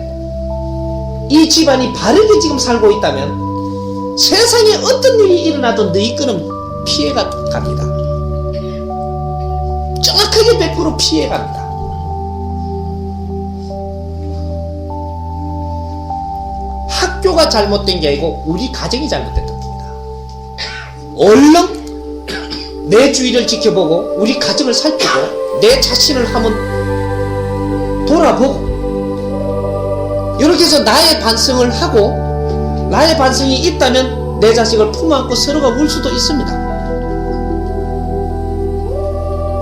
이 집안이 바르게 지금 살고 있다면 세상에 어떤 일이 일어나도 너희 거는 피해가 갑니다. 정확하게 100% 피해갑니다. 학교가 잘못된 게 아니고 우리 가정이 잘못됐던 겁니다. 얼른 내 주위를 지켜보고 우리 가정을 살피고 내 자신을 한번 돌아보고 이렇게 해서 나의 반성을 하고 나의 반성이 있다면 내 자식을 품어안고 서로가 울 수도 있습니다.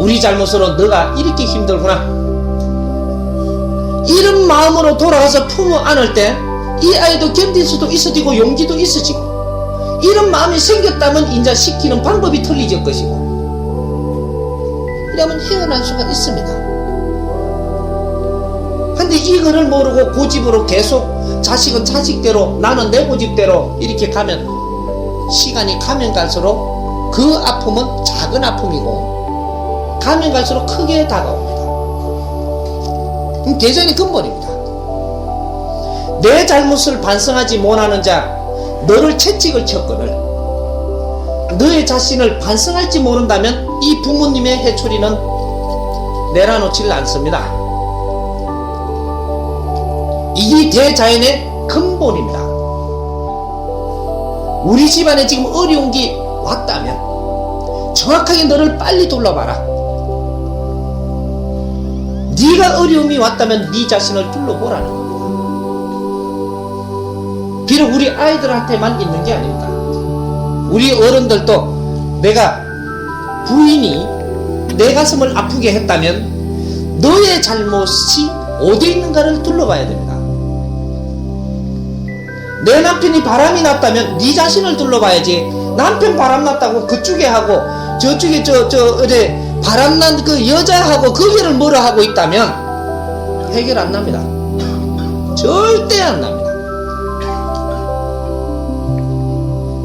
우리 잘못으로 너가 이렇게 힘들구나, 이런 마음으로 돌아가서 품어 안을 때 이 아이도 견딜 수도 있어지고 용기도 있어지고, 이런 마음이 생겼다면 인자 시키는 방법이 틀리질 것이고, 이러면 헤어날 수가 있습니다. 근데 이거를 모르고 고집으로 계속 자식은 자식대로 나는 내 고집대로 이렇게 가면 시간이 가면 갈수록 그 아픔은 작은 아픔이고 가면 갈수록 크게 다가옵니다. 대전이 근본입니다. 내 잘못을 반성하지 못하는 자, 너를 채찍을 쳤거늘 너의 자신을 반성할지 모른다면 이 부모님의 해초리는 내려놓지를 않습니다. 이게 대자연의 근본입니다. 우리 집안에 지금 어려운 게 왔다면 정확하게 너를 빨리 돌려봐라. 네가 어려움이 왔다면 네 자신을 둘러보라는 겁니다. 비록 우리 아이들한테만 있는 게 아닙니다. 우리 어른들도 내가 부인이 내 가슴을 아프게 했다면 너의 잘못이 어디 있는가를 둘러봐야 됩니다. 내 남편이 바람이 났다면 네 자신을 둘러봐야지, 남편 바람났다고 그쪽에 하고 저쪽에 어디 바람난 그 여자하고 거기를 뭐라 하고 있다면 해결 안 납니다. 절대 안 납니다.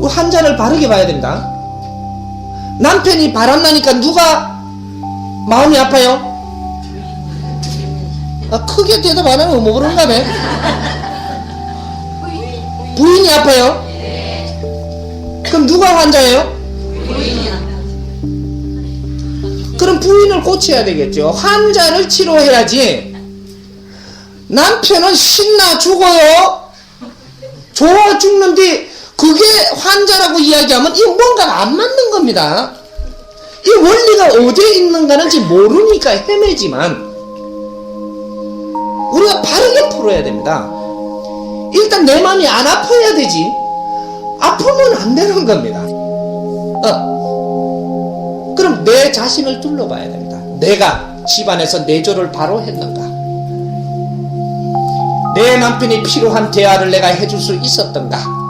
환자를 바르게 봐야 됩니다. 남편이 바람나니까 누가 마음이 아파요? 크게 대답 안 하면 뭐 그런가 봐. 부인이 아파요? 그럼 누가 환자예요? 그럼 부인을 고쳐야 되겠죠. 환자를 치료해야지. 남편은 신나 죽어요. 좋아 죽는데 그게 환자라고 이야기하면 이거 뭔가 안 맞는 겁니다. 이 원리가 어디에 있는가는 모르니까 헤매지만 우리가 바르게 풀어야 됩니다. 일단 내 마음이 안 아파야 되지. 아프면 안 되는 겁니다. 그럼 내 자신을 둘러봐야 됩니다. 내가 집안에서 내조를 바로 했는가? 내 남편이 필요한 대화를 내가 해줄 수 있었던가?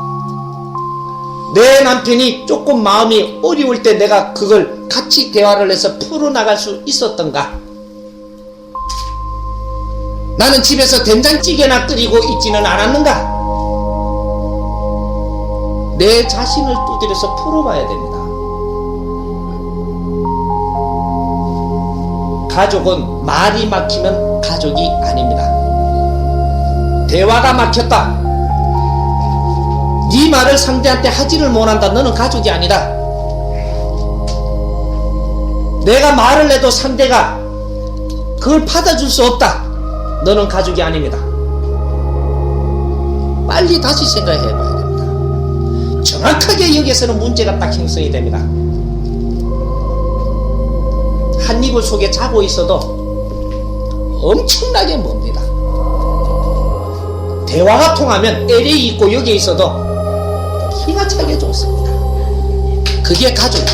내 남편이 조금 마음이 어려울 때 내가 그걸 같이 대화를 해서 풀어나갈 수 있었던가? 나는 집에서 된장찌개나 끓이고 있지는 않았는가? 내 자신을 두드려서 풀어봐야 됩니다. 가족은 말이 막히면 가족이 아닙니다. 대화가 막혔다. 네 말을 상대한테 하지를 못한다. 너는 가족이 아니다. 내가 말을 해도 상대가 그걸 받아줄 수 없다. 너는 가족이 아닙니다. 빨리 다시 생각해봐야 됩니다. 정확하게 여기에서는 문제가 딱 형성이 됩니다. 한 이불 속에 자고 있어도 엄청나게 멉니다. 대화가 통하면 LA 있고 여기에 있어도 기가 차게 좋습니다. 그게 가족입니다.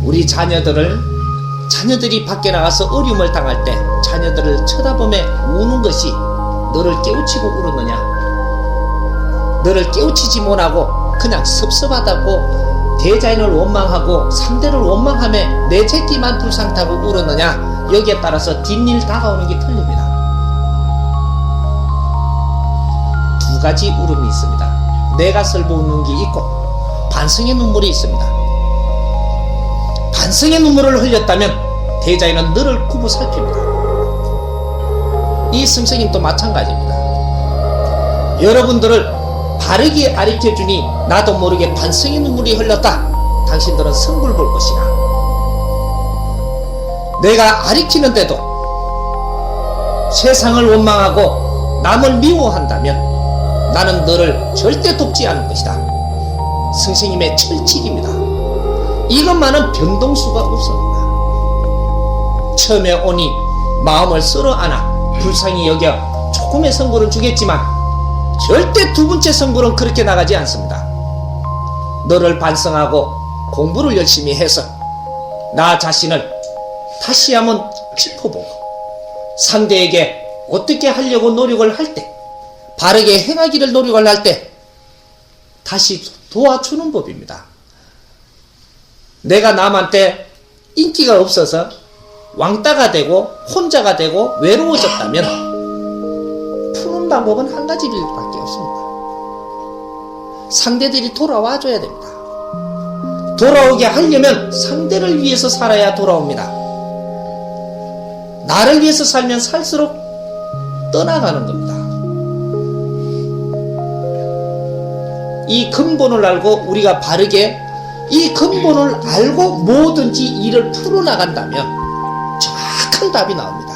우리 자녀들이 밖에 나가서 어려움을 당할 때 자녀들을 쳐다보며 우는 것이 너를 깨우치고 울었느냐? 너를 깨우치지 못하고 그냥 섭섭하다고 대자인을 원망하고 상대를 원망하며 내 새끼만 불상 타고 울었느냐? 여기에 따라서 뒷일 다가오는 게 틀립니다. 두 가지 울음이 있습니다. 내가 슬퍼 웃는 게 있고 반성의 눈물이 있습니다. 반성의 눈물을 흘렸다면 대자인은 너를 굽어 살핍니다. 이 선생님도 마찬가지입니다. 여러분들을 바르게 가르쳐주니 나도 모르게 반성의 눈물이 흘렀다. 당신들은 성불 볼 것이다. 내가 가르치는데도 세상을 원망하고 남을 미워한다면 나는 너를 절대 돕지 않을 것이다. 선생님의 철칙입니다. 이것만은 변동수가 없습니다. 처음에 오니 마음을 썰어 안아 불쌍히 여겨 조금의 선고를 주겠지만 절대 두 번째 선고는 그렇게 나가지 않습니다. 너를 반성하고 공부를 열심히 해서 나 자신을 다시 한번 짚어보고 상대에게 어떻게 하려고 노력을 할 때, 바르게 행하기를 노력을 할 때 다시 도와주는 법입니다. 내가 남한테 인기가 없어서 왕따가 되고 혼자가 되고 외로워졌다면 푸는 방법은 한 가지밖에 없습니다. 상대들이 돌아와 줘야 됩니다. 돌아오게 하려면 상대를 위해서 살아야 돌아옵니다. 나를 위해서 살면 살수록 떠나가는 겁니다. 이 근본을 알고 우리가 바르게 이 근본을 알고 뭐든지 일을 풀어나간다면 정확한 답이 나옵니다.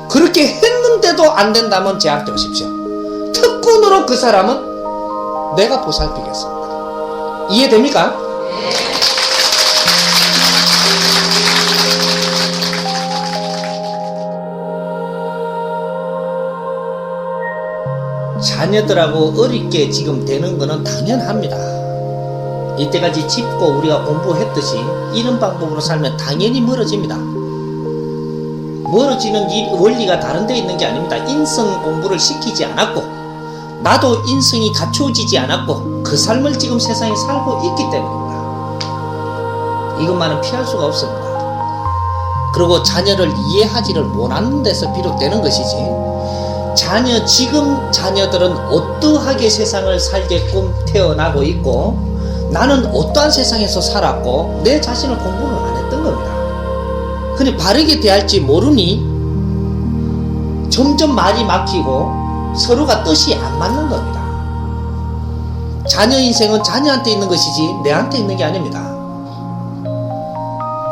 그렇게 했는데도 안 된다면 제한테 오십시오. 특권으로 그 사람은 내가 보살피겠습니다. 이해됩니까? 자녀들하고 어렵게 지금 되는 것은 당연합니다. 이때까지 짚고 우리가 공부했듯이 이런 방법으로 살면 당연히 멀어집니다. 멀어지는 원리가 다른 데 있는 게 아닙니다. 인성 공부를 시키지 않았고 나도 인성이 갖춰지지 않았고 그 삶을 지금 세상에 살고 있기 때문입니다. 이것만은 피할 수가 없습니다. 그리고 자녀를 이해하지를 못하는 데서 비롯되는 것이지, 지금 자녀들은 어떠하게 세상을 살게끔 태어나고 있고 나는 어떠한 세상에서 살았고 내 자신을 공부를 안 했던 겁니다. 근데 바르게 대할지 모르니 점점 말이 막히고 서로가 뜻이 안 맞는 겁니다. 자녀 인생은 자녀한테 있는 것이지 내한테 있는 게 아닙니다.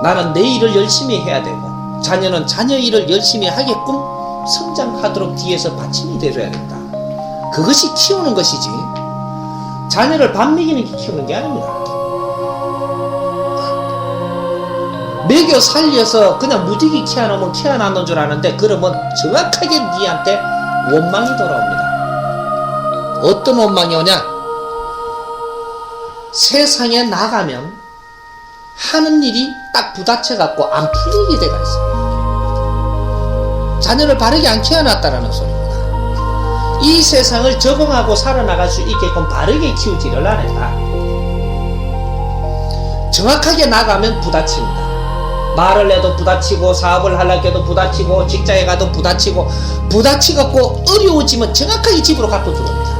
나는 내 일을 열심히 해야 되고 자녀는 자녀 일을 열심히 하게끔 성장하도록 뒤에서 받침이 되어야 된다. 그것이 키우는 것이지 자녀를 밥 먹이는 게 키우는 게 아닙니다. 먹여 살려서 그냥 무지개 키워놓으면 키워놨는 줄 아는데 그러면 정확하게 니한테 원망이 돌아옵니다. 어떤 원망이 오냐? 세상에 나가면 하는 일이 딱 부딪혀갖고 안 풀리게 돼가 있어요. 자녀를 바르게 안 키워놨다라는 소리입니다. 이 세상을 적응하고 살아나갈 수 있게끔 바르게 키우지를 않았다. 정확하게 나가면 부딪힙니다. 말을 해도 부딪히고 사업을 하려고 해도 부딪히고 직장에 가도 부딪히고 부딪혀갖고 어려워지면 정확하게 집으로 갖고 들어옵니다.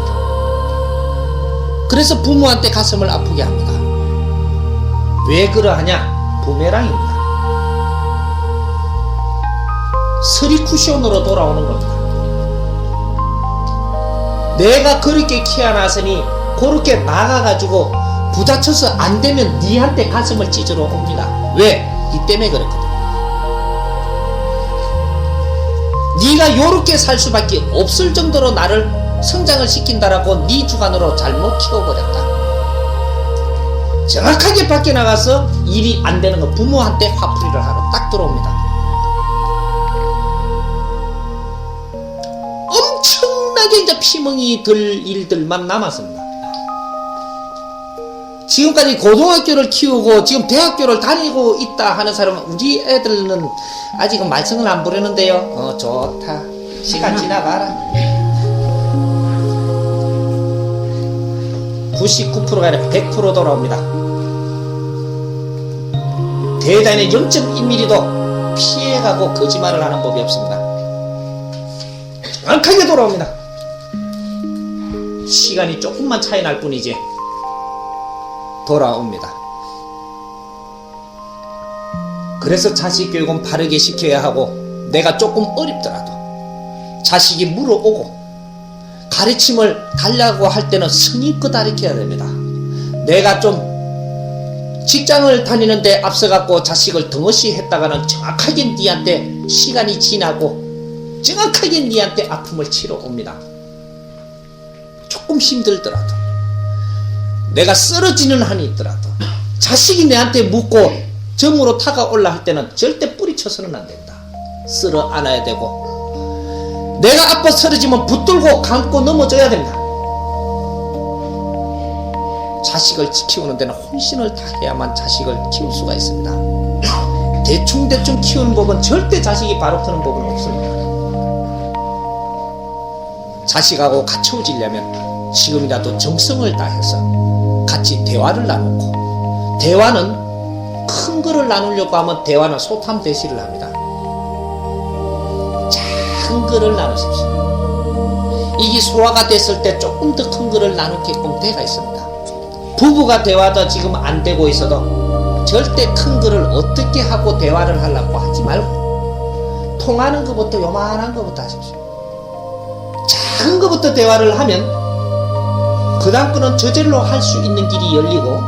그래서 부모한테 가슴을 아프게 합니다. 왜 그러하냐? 부메랑입니다. 서리 쿠션으로 돌아오는 겁니다. 내가 그렇게 키워놨으니 그렇게 나가가지고 부딪혀서 안 되면 니한테 가슴을 찢으러 옵니다. 왜? 니 때문에 그랬거든. 니가 요렇게 살 수밖에 없을 정도로 나를 성장을 시킨다라고 니 주관으로 잘못 키워버렸다. 정확하게 밖에 나가서 일이 안 되는 거 부모한테 화풀이를 하러 딱 들어옵니다. 엄청나게 이제 피멍이 들 일들만 남았습니다. 지금까지 고등학교를 키우고 지금 대학교를 다니고 있다 하는 사람은 우리 애들은 아직은 말썽을 안 부르는데요. 좋다. 시간 지나가라. 99%가 아니라 100% 돌아옵니다. 대단히 0.1mm도 피해가고 거짓말을 하는 법이 없습니다. 정확하게 돌아옵니다. 시간이 조금만 차이 날 뿐이지 돌아옵니다. 그래서 자식 교육은 바르게 시켜야 하고, 내가 조금 어렵더라도 자식이 물어오고 가르침을 달라고 할 때는 성의껏 가르쳐야 됩니다. 내가 좀 직장을 다니는데 앞서갖고 자식을 덩어시 했다가는 정확하게 니한테 시간이 지나고 정확하게 니한테 아픔을 치러 옵니다. 조금 힘들더라도, 내가 쓰러지는 한이 있더라도 자식이 내한테 묻고 점으로 타가올라 할 때는 절대 뿌리쳐서는 안 된다. 쓸어 안아야 되고, 내가 아파 쓰러지면 붙들고 감고 넘어져야 됩니다. 자식을 키우는 데는 혼신을 다해야만 자식을 키울 수가 있습니다. 대충대충 키우는 법은 절대 자식이 바로 크는 법은 없습니다. 자식하고 갖춰지려면 지금이라도 정성을 다해서 같이 대화를 나누고, 대화는 큰 거를 나누려고 하면 대화는 소탐 대시를 합니다. 작은 거를 나누십시오. 이게 소화가 됐을 때 조금 더 큰 거를 나누게끔 돼가 있습니다. 부부가 대화도 지금 안 되고 있어도 절대 큰 거를 어떻게 하고 대화를 하려고 하지 말고, 통하는 것부터 요만한 것부터 하십시오. 작은 것부터 대화를 하면 그 다음 거는 저절로 할 수 있는 길이 열리고,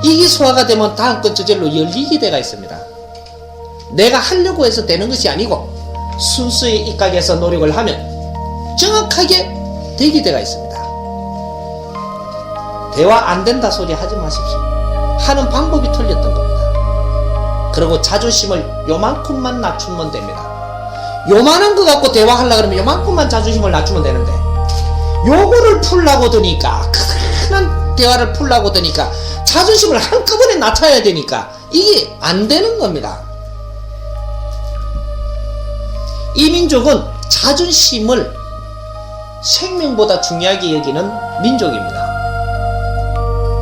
이게 소화가 되면 다음 건 저절로 열리게 돼가 있습니다. 내가 하려고 해서 되는 것이 아니고 순수의 입각에서 노력을 하면 정확하게 되게 돼가 있습니다. 대화 안 된다 소리 하지 마십시오. 하는 방법이 틀렸던 겁니다. 그리고 자존심을 요만큼만 낮추면 됩니다. 요만한 거 갖고 대화하려고 그러면 요만큼만 자존심을 낮추면 되는데, 요거를 풀라고 드니까, 큰 대화를 풀라고 드니까 자존심을 한꺼번에 낮춰야 되니까 이게 안 되는 겁니다. 이 민족은 자존심을 생명보다 중요하게 여기는 민족입니다.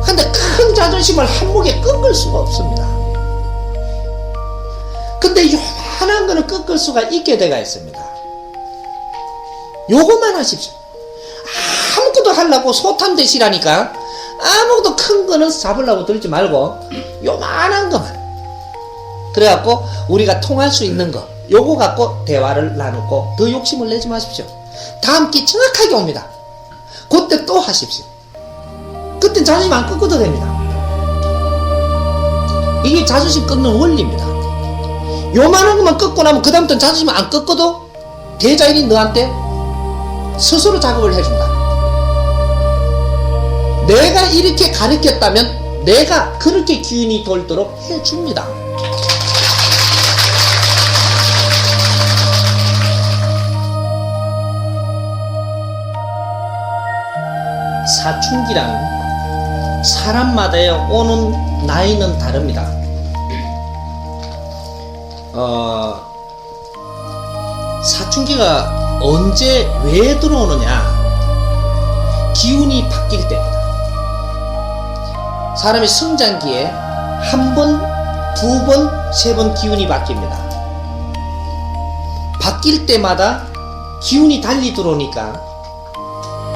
근데 큰 자존심을 한 목에 꺾을 수가 없습니다. 근데 요만한 거는 꺾을 수가 있게 돼가 있습니다. 요것만 하십시오. 아무것도 하려고 소탐대시라니까 아무것도 큰 거는 잡으려고 들지 말고 요만한 것만, 그래갖고 우리가 통할 수 있는 거 요거 갖고 대화를 나누고 더 욕심을 내지 마십시오. 다음 기 정확하게 옵니다. 그때 또 하십시오. 그땐 자존심 안 꺾어도 됩니다. 이게 자존심 끊는 원리입니다. 요만한 것만 꺾고 나면 그 다음부터는 자존심 안 꺾어도 대자연이 너한테 스스로 작업을 해준다. 내가 이렇게 가르쳤다면 내가 그렇게 기운이 돌도록 해줍니다. 사춘기란 사람마다의 오는 나이는 다릅니다. 사춘기가 언제 왜 들어오느냐, 기운이 바뀔 때입니다. 사람이 성장기에 한 번, 두 번, 세 번 기운이 바뀝니다. 바뀔 때마다 기운이 달리 들어오니까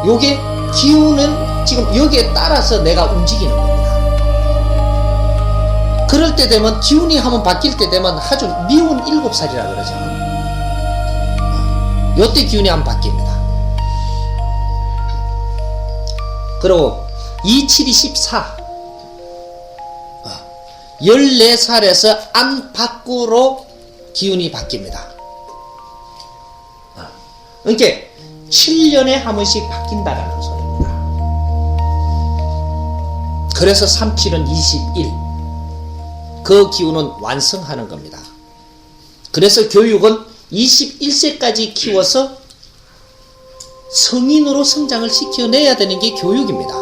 요게 기운은 지금 여기에 따라서 내가 움직이는 겁니다. 그럴 때 되면 기운이 한번 바뀔 때 되면 아주 미운 7살이라 그러죠. 요때 기운이 한번 바뀝니다. 그리고 27이 14, 14살에서 안 밖으로 기운이 바뀝니다. 그러니까 7년에 한 번씩 바뀐다라는 소리입니다. 그래서 37은 21, 그 기운은 완성하는 겁니다. 그래서 교육은 21세까지 키워서 성인으로 성장을 시켜내야 되는 게 교육입니다.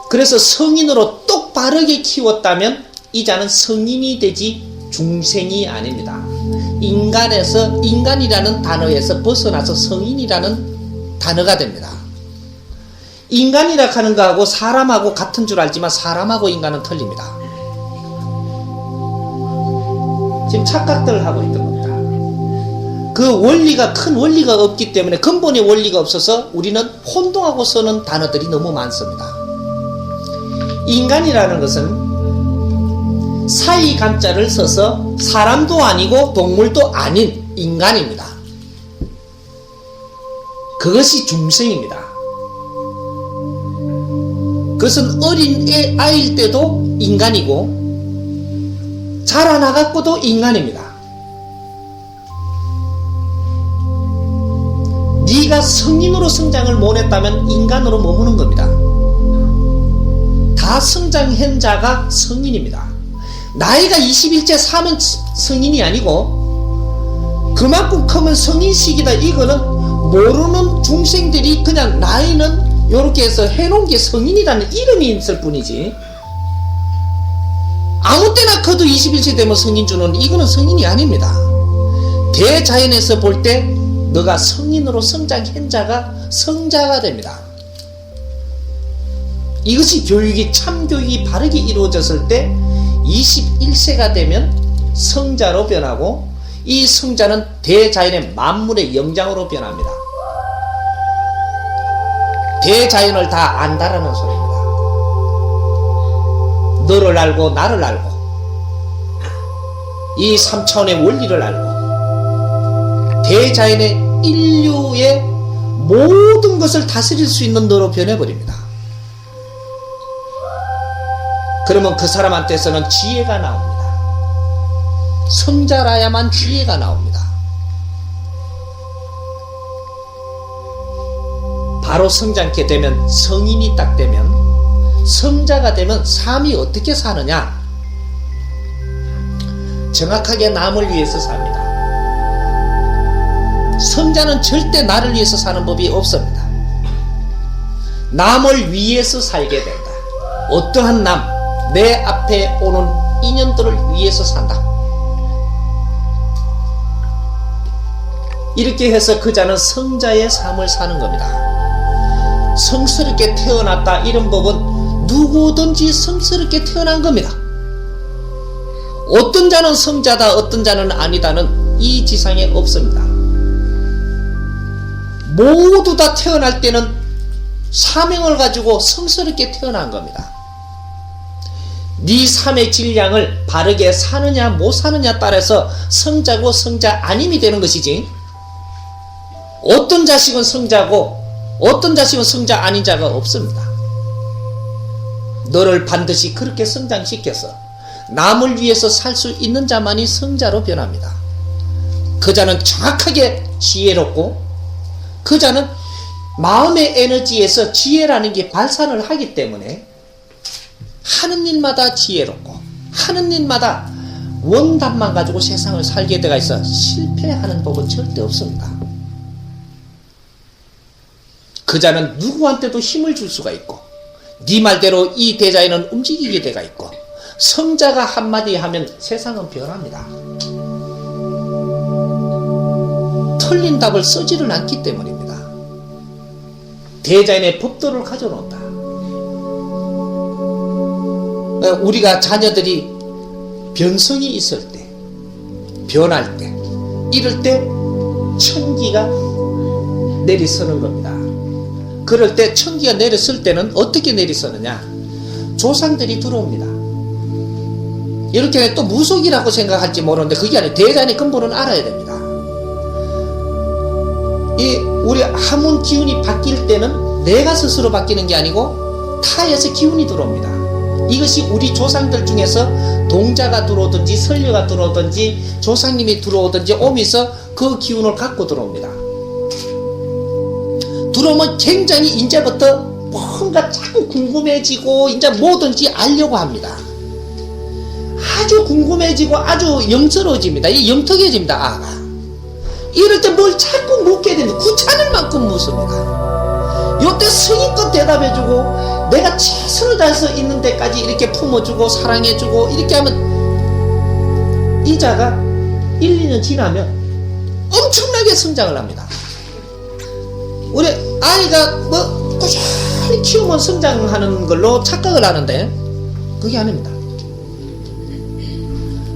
그래서 성인으로 똑바르게 키웠다면 이자는 성인이 되지 중생이 아닙니다. 인간이라는 단어에서 벗어나서 성인이라는 단어가 됩니다. 인간이라 하는 거하고 사람하고 같은 줄 알지만 사람하고 인간은 틀립니다. 지금 착각들을 하고 있던 겁니다. 그 원리가, 큰 원리가 없기 때문에, 근본의 원리가 없어서 우리는 혼동하고 쓰는 단어들이 너무 많습니다. 인간이라는 것은 사이 간자를 써서 사람도 아니고 동물도 아닌 인간입니다. 그것이 중생입니다. 그것은 어린 아이일 때도 인간이고 자라나갖고도 인간입니다. 네가 성인으로 성장을 못했다면 인간으로 머무는 겁니다. 다 성장한 자가 성인입니다. 나이가 21째 사면 성인이 아니고 그만큼 크면 성인식이다. 이거는 모르는 중생들이 그냥 나이는 요렇게 해서 해놓은 게 성인이라는 이름이 있을 뿐이지, 아무 때나 커도 21세 되면 성인 주는, 이거는 성인이 아닙니다. 대자연에서 볼 때 너가 성인으로 성장한 자가 성자가 됩니다. 이것이 교육이, 참교육이 바르게 이루어졌을 때 21세가 되면 성자로 변하고, 이 성자는 대자연의 만물의 영장으로 변합니다. 대자연을 다 안다라는 소리입니다. 너를 알고 나를 알고 이 3차원의 원리를 알고 대자연의 인류의 모든 것을 다스릴 수 있는 너로 변해버립니다. 그러면 그 사람한테서는 지혜가 나옵니다. 성자라야만 지혜가 나옵니다. 바로 성장케 되면, 성인이 딱 되면, 성자가 되면 삶이 어떻게 사느냐? 정확하게 남을 위해서 삽니다. 성자는 절대 나를 위해서 사는 법이 없습니다. 남을 위해서 살게 된다. 어떠한 남, 내 앞에 오는 인연들을 위해서 산다. 이렇게 해서 그 자는 성자의 삶을 사는 겁니다. 성스럽게 태어났다, 이런 법은 누구든지 성스럽게 태어난 겁니다. 어떤 자는 성자다, 어떤 자는 아니다는 이 지상에 없습니다. 모두 다 태어날 때는 사명을 가지고 성스럽게 태어난 겁니다. 네 삶의 질량을 바르게 사느냐 못 사느냐 따라서 성자고 성자 아님이 되는 것이지, 어떤 자식은 성자고 어떤 자식은 성자 아닌 자가 없습니다. 너를 반드시 그렇게 성장시켜서 남을 위해서 살 수 있는 자만이 성자로 변합니다. 그 자는 정확하게 지혜롭고, 그 자는 마음의 에너지에서 지혜라는 게 발산을 하기 때문에 하는 일마다 지혜롭고, 하는 일마다 원답만 가지고 세상을 살게 되어 있어 실패하는 법은 절대 없습니다. 그 자는 누구한테도 힘을 줄 수가 있고, 네 말대로 이 대자연은 움직이게 되어 있고, 성자가 한마디 하면 세상은 변합니다. 틀린 답을 쓰지를 않기 때문입니다. 대자연의 법도를 가져놓는다. 우리가 자녀들이 변성이 있을 때, 변할 때, 이럴 때 천기가 내리서는 겁니다. 그럴 때 천기가 내렸을 때는 어떻게 내리서느냐? 조상들이 들어옵니다. 이렇게 또 무속이라고 생각할지 모르는데 그게 아니에요. 대자연의 근본은 알아야 됩니다. 우리 하문 기운이 바뀔 때는 내가 스스로 바뀌는 게 아니고 타에서 기운이 들어옵니다. 이것이 우리 조상들 중에서 동자가 들어오든지 선녀가 들어오든지 조상님이 들어오든지 오면서 그 기운을 갖고 들어옵니다. 들어오면 굉장히 이제부터 뭔가 자꾸 궁금해지고 이제 뭐든지 알려고 합니다. 아주 궁금해지고 아주 영스러워집니다. 영특해집니다. 아가. 이럴 때 뭘 자꾸 묻게 되는데 귀찮을 만큼 묻습니다. 요때 성의껏 대답해주고 내가 최선을 다해서 있는 데까지 이렇게 품어주고 사랑해주고 이렇게 하면 이 자가 1, 2년 지나면 엄청나게 성장을 합니다. 우리 아이가 뭐 빨리 키우면 성장하는 걸로 착각을 하는데 그게 아닙니다.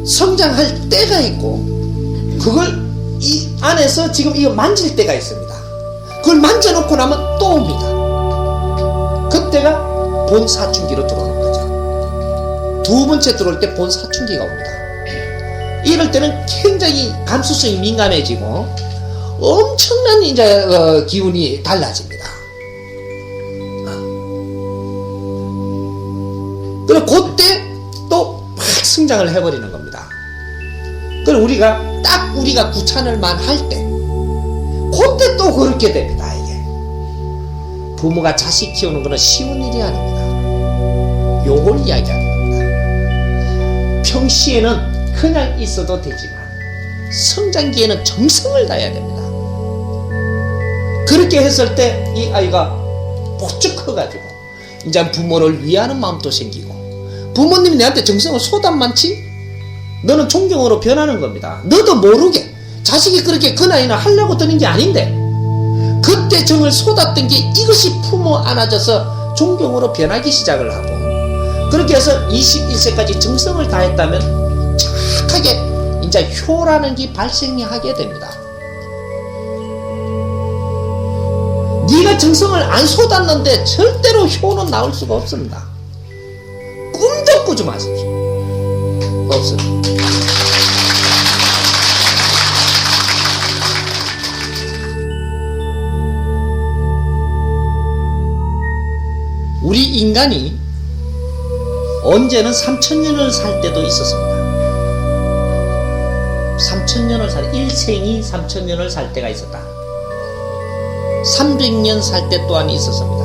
성장할 때가 있고 그걸 이 안에서 지금 이거 만질 때가 있습니다. 그걸 만져놓고 나면 또 옵니다. 그때가 본사춘기로 들어오는 거죠. 두 번째 들어올 때 본사춘기가 옵니다. 이럴 때는 굉장히 감수성이 민감해지고 엄청난 이제 기운이 달라집니다. 그럼 그때 또 막 성장을 해버리는 겁니다. 그럼 우리가 구찬을만 할 때, 그때 또 그렇게 됩니다. 이게 부모가 자식 키우는 것은 쉬운 일이 아닙니다. 요걸 이야기하는 겁니다. 평시에는 그냥 있어도 되지만 성장기에는 정성을 다해야 됩니다. 그렇게 했을 때 이 아이가 뽀쭉 커가지고 이제 부모를 위하는 마음도 생기고, 부모님이 내한테 정성을 쏟아 많지? 너는 존경으로 변하는 겁니다. 너도 모르게 자식이 그렇게 그 나이나 하려고 드는 게 아닌데 그때 정을 쏟았던 게 이것이 품어 안아져서 존경으로 변하기 시작을 하고, 그렇게 해서 21세까지 정성을 다했다면 정확하게 이제 효라는 게 발생하게 됩니다. 네가 정성을 안 쏟았는데 절대로 효는 나올 수가 없습니다. 꿈도 꾸지 마십시오. 없습니다. 우리 인간이 언제는 3000년을 살 때도 있었습니다. 3000년을 일생이 3000년을 살 때가 있었다. 300년 살 때 또한 있었습니다.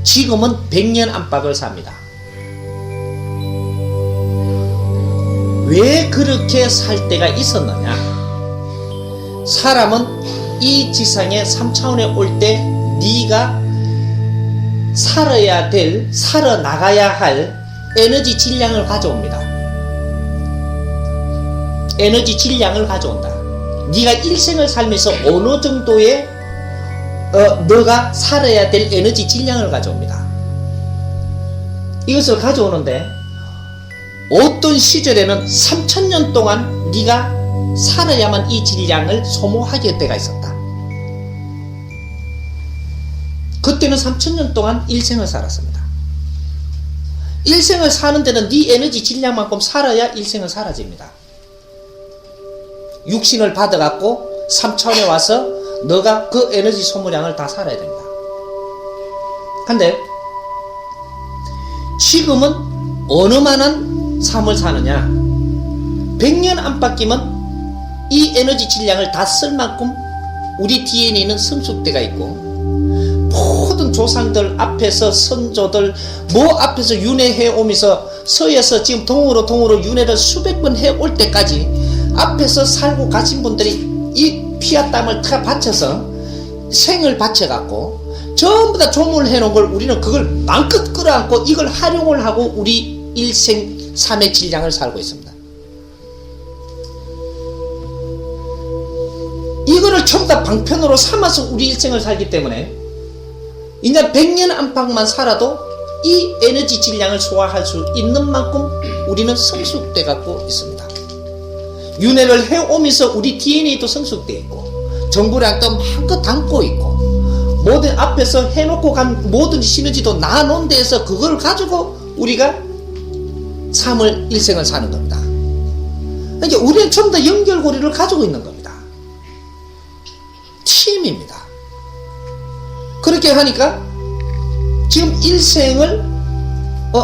지금은 100년 안팎을 삽니다. 왜 그렇게 살 때가 있었느냐? 사람은 이 지상에 3차원에 올 때 네가 살아나가야 할 에너지 질량을 가져옵니다. 에너지 질량을 가져온다. 네가 일생을 살면서 어느 정도의 너가 살아야 될 에너지 질량을 가져옵니다. 이것을 가져오는데 어떤 시절에는 3000년 동안 네가 살아야만 이 질량을 소모하게 때가 있었다. 그때는 3000년 동안 일생을 살았습니다. 일생을 사는 데는 네 에너지 질량만큼 살아야 일생을 사라집니다. 육신을 받아갖고 3차원에 와서 너가 그 에너지 소모량을 다 살아야 됩니다. 근데 지금은 어느 만한 삶을 사느냐? 100년 안팎이면 이 에너지 질량을 다 쓸 만큼 우리 DNA는 성숙대가 있고, 모든 조상들 앞에서 선조들 앞에서 윤회해 오면서 서에서 지금 동으로 윤회를 수백 번 해올 때까지 앞에서 살고 가신 분들이 이 피와 땀을 다 바쳐서 생을 바쳐갖고 전부 다 조문을 해놓은 걸 우리는 그걸 마음껏 끌어안고 이걸 활용을 하고 우리 일생 삶의 질량을 살고 있습니다. 이거를 전부 다 방편으로 삼아서 우리 일생을 살기 때문에 이제 100년 안팎만 살아도 이 에너지 질량을 소화할 수 있는 만큼 우리는 성숙돼 갖고 있습니다. 윤회를 해오면서 우리 DNA도 성숙돼 있고 정보량도 마음껏 담고 있고 모든 앞에서 해놓고 간 모든 시너지도 나눠놓은 데에서 그걸 가지고 우리가 삶을 일생을 사는 겁니다. 그러니까 우리는 전부 다 연결고리를 가지고 있는 겁니다. 팀입니다. 그렇게 하니까 지금 일생을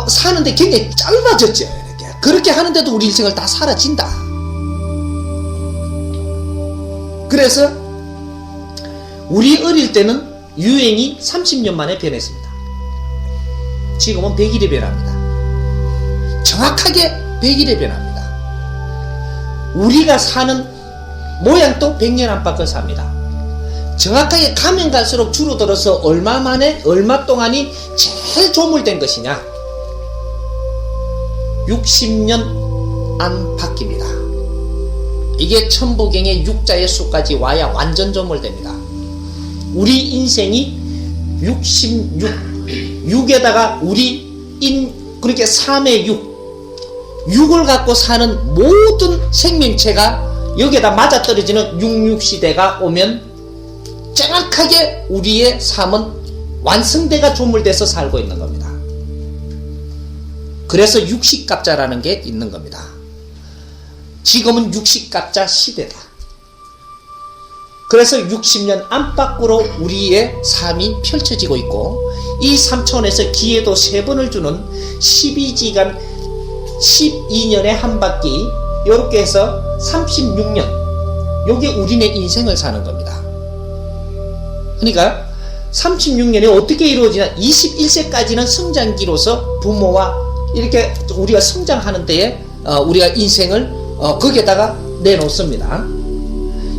사는데 굉장히 짧아졌죠. 그렇게 하는데도 우리 일생을 다 사라진다. 그래서 우리 어릴 때는 유행이 30년 만에 변했습니다. 지금은 100일에 변합니다. 정확하게 100일에 변합니다. 우리가 사는 모양도 100년 안팎을 삽니다. 정확하게 가면 갈수록 줄어들어서 얼마 동안이 제일 조물된 것이냐? 60년 안팎입니다. 이게 천부경의 6자의 수까지 와야 완전 조물됩니다. 우리 인생이 6에다가 우리 그렇게 3의 6을 갖고 사는 모든 생명체가 여기에다 맞아떨어지는 66시대가 오면 정확하게 우리의 삶은 완성대가 조물돼서 살고 있는 겁니다. 그래서 육식갑자라는 게 있는 겁니다. 지금은 육식갑자 시대다. 그래서 60년 안팎으로 우리의 삶이 펼쳐지고 있고, 이 3차원에서 기회도 3번을 주는 12지간 12년에 한 바퀴, 이렇게 해서 36년, 요게 우리네 인생을 사는 겁니다. 그러니까 36년이 어떻게 이루어지냐, 21세까지는 성장기로서 부모와 이렇게 우리가 성장하는 때에 우리가 인생을 거기에다가 내놓습니다.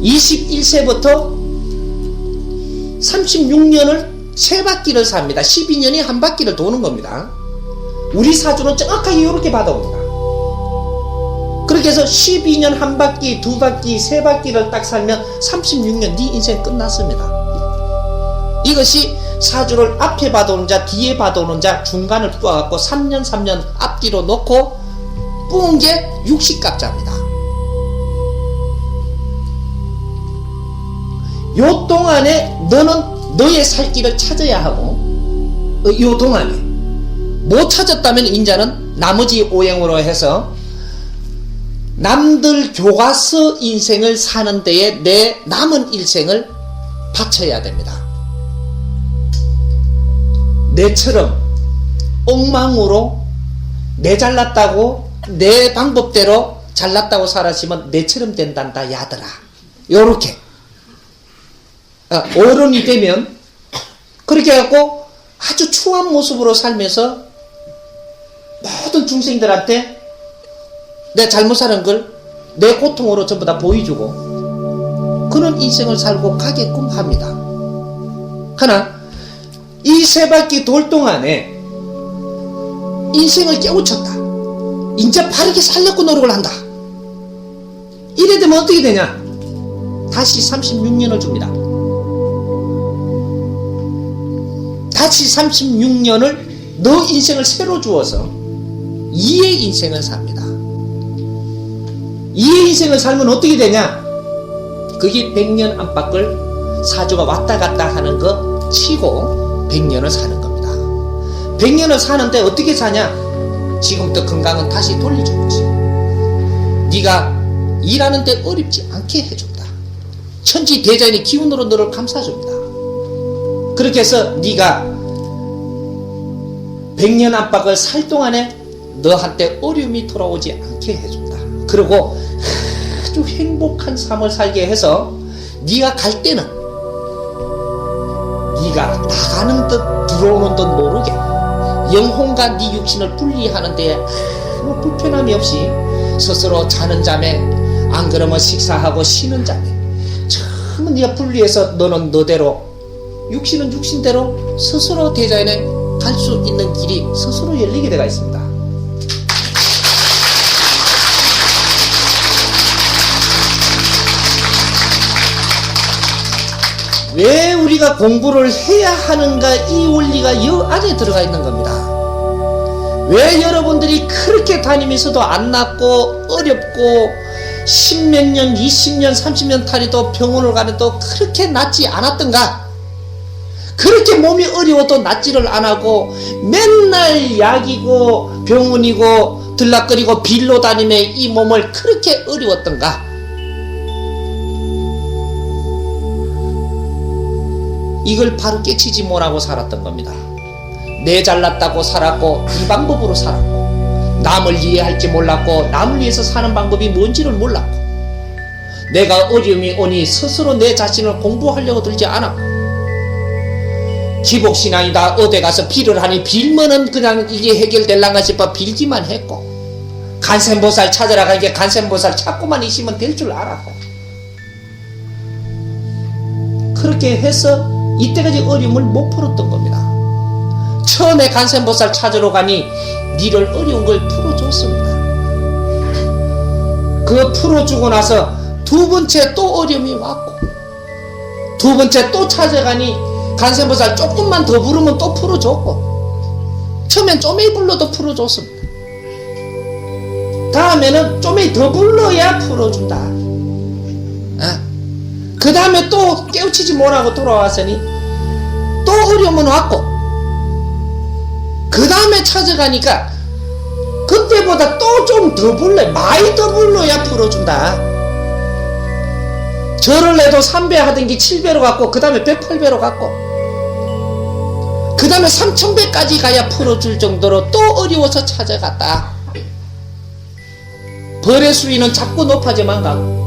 21세부터 36년을 3바퀴를 삽니다. 12년이 한 바퀴를 도는 겁니다. 우리 사주는 정확하게 이렇게 받아옵니다. 그렇게 해서 12년 한 바퀴, 2바퀴, 3바퀴를 딱 살면 36년 네 인생 끝났습니다. 이것이 사주를 앞에 받아오는 자, 뒤에 받아오는 자, 중간을 뽑아갖고 3년 앞뒤로 놓고 뽑은 게 육식갑자입니다. 요 동안에 너는 너의 살 길을 찾아야 하고, 요 동안에 못 찾았다면 인자는 나머지 오행으로 해서 남들 교과서 인생을 사는 데에 내 남은 일생을 바쳐야 됩니다. 내처럼 엉망으로 내 잘났다고 내 방법대로 잘났다고 살았으면 내처럼 된단다 야들아. 요렇게 어른이 되면 그렇게 해갖고 아주 추한 모습으로 살면서 모든 중생들한테 내 잘못 사는 걸 내 고통으로 전부 다 보여주고 그런 인생을 살고 가게끔 합니다. 하나, 이 3바퀴 돌 동안에 인생을 깨우쳤다. 이제 바르게 살려고 노력을 한다. 이래 되면 어떻게 되냐? 다시 36년을 줍니다. 다시 36년을 너 인생을 새로 주어서 2의 인생을 삽니다. 2의 인생을 살면 어떻게 되냐? 그게 100년 안팎을 사주가 왔다 갔다 하는 거 치고 100년을 사는 겁니다. 100년을 사는데 어떻게 사냐? 지금부터 건강은 다시 돌려준 것이, 네가 일하는데 어렵지 않게 해준다. 천지 대자연의 기운으로 너를 감싸줍니다. 그렇게 해서 네가 100년 안팎을 살 동안에 너한테 어려움이 돌아오지 않게 해준다. 그리고 아주 행복한 삶을 살게 해서 네가 갈 때는 네가 나가는 듯 들어오는 듯 모르게 영혼과 네 육신을 분리하는 데에 아무 불편함이 없이 스스로 자는 잠에, 안 그러면 식사하고 쉬는 잠에 전부 네가 분리해서 너는 너대로, 육신은 육신대로 스스로 대자연에 갈 수 있는 길이 스스로 열리게 되어 있습니다. 왜 우리가 공부를 해야 하는가, 이 원리가 이 안에 들어가 있는 겁니다. 왜 여러분들이 그렇게 다니면서도 안 낫고 어렵고 10몇 년, 20년, 30년 다니도 병원을 가는도 그렇게 낫지 않았던가? 그렇게 몸이 어려워도 낫지를 안하고 맨날 약이고 병원이고 들락거리고 빌로 다니며 이 몸을 그렇게 어려웠던가? 이걸 바로 깨치지 못하고 살았던 겁니다. 내 잘났다고 살았고 이 방법으로 살았고, 남을 이해할지 몰랐고 남을 위해서 사는 방법이 뭔지를 몰랐고, 내가 어려움이 오니 스스로 내 자신을 공부하려고 들지 않았고, 기복신앙이다 어디 가서 빌을 하니 빌면은 그냥 이게 해결될란가 싶어 빌기만 했고, 간센보살 찾으러 가니까 간센보살 찾고만 있으면 될 줄 알았고, 그렇게 해서 이때까지 어려움을 못 풀었던 겁니다. 처음에 간센보살 찾으러 가니 니를 어려운 걸 풀어줬습니다. 그 풀어주고 나서 두 번째 또 어려움이 왔고, 두 번째 또 찾아가니 간세보살 조금만 더 부르면 또 풀어줬고, 처음엔 쪼매이 불러도 풀어줬습니다. 다음에는 쪼매이 더 불러야 풀어준다. 그 다음에 또 깨우치지 못하고 돌아왔으니 또 어려움은 왔고, 그 다음에 찾아가니까 그때보다 또 좀 더 불러, 많이 더 불러야 풀어준다. 절을 해도 3배 하던 게 7배로 갔고, 그 다음에 108배로 갔고, 그 다음에 3000배까지 가야 풀어줄 정도로 또 어려워서 찾아갔다. 벌의 수위는 자꾸 높아져만 가고,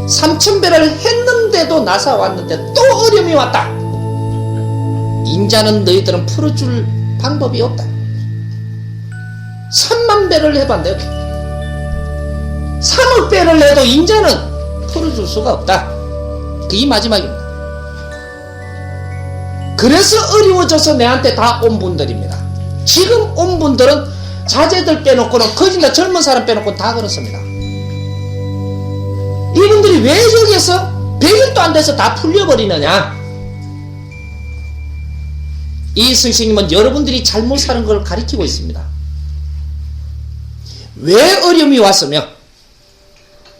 3000배를 했는데도 나사 왔는데 또 어려움이 왔다. 인자는 너희들은 풀어줄 방법이 없다. 30,000배를 해봤는데 3억배를 해도 인자는 풀어줄 수가 없다. 그게 마지막입니다. 그래서 어려워져서 내한테 다 온 분들입니다. 지금 온 분들은 자제들 빼놓고는, 거짓말 젊은 사람 빼놓고는 다 그렇습니다. 이분들이 왜 여기에서 100일도 안 돼서 다 풀려버리느냐? 이 스승님은 여러분들이 잘못 사는 걸 가리키고 있습니다. 왜 어려움이 왔으며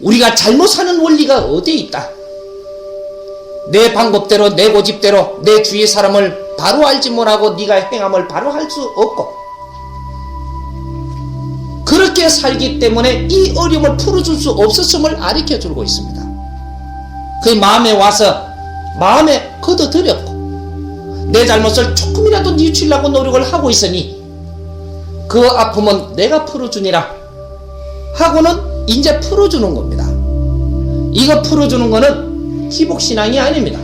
우리가 잘못 사는 원리가 어디에 있다? 내 방법대로, 내 고집대로 내 주위 사람을 바로 알지 못하고 네가 행함을 바로 할 수 없고, 그렇게 살기 때문에 이 어려움을 풀어줄 수 없었음을 가르쳐주고 있습니다. 그 마음에 와서 마음에 걷어들였고, 내 잘못을 조금이라도 뉘우치려고 노력을 하고 있으니 그 아픔은 내가 풀어주니라 하고는 이제 풀어주는 겁니다. 이거 풀어주는 거는 기복신앙이 아닙니다.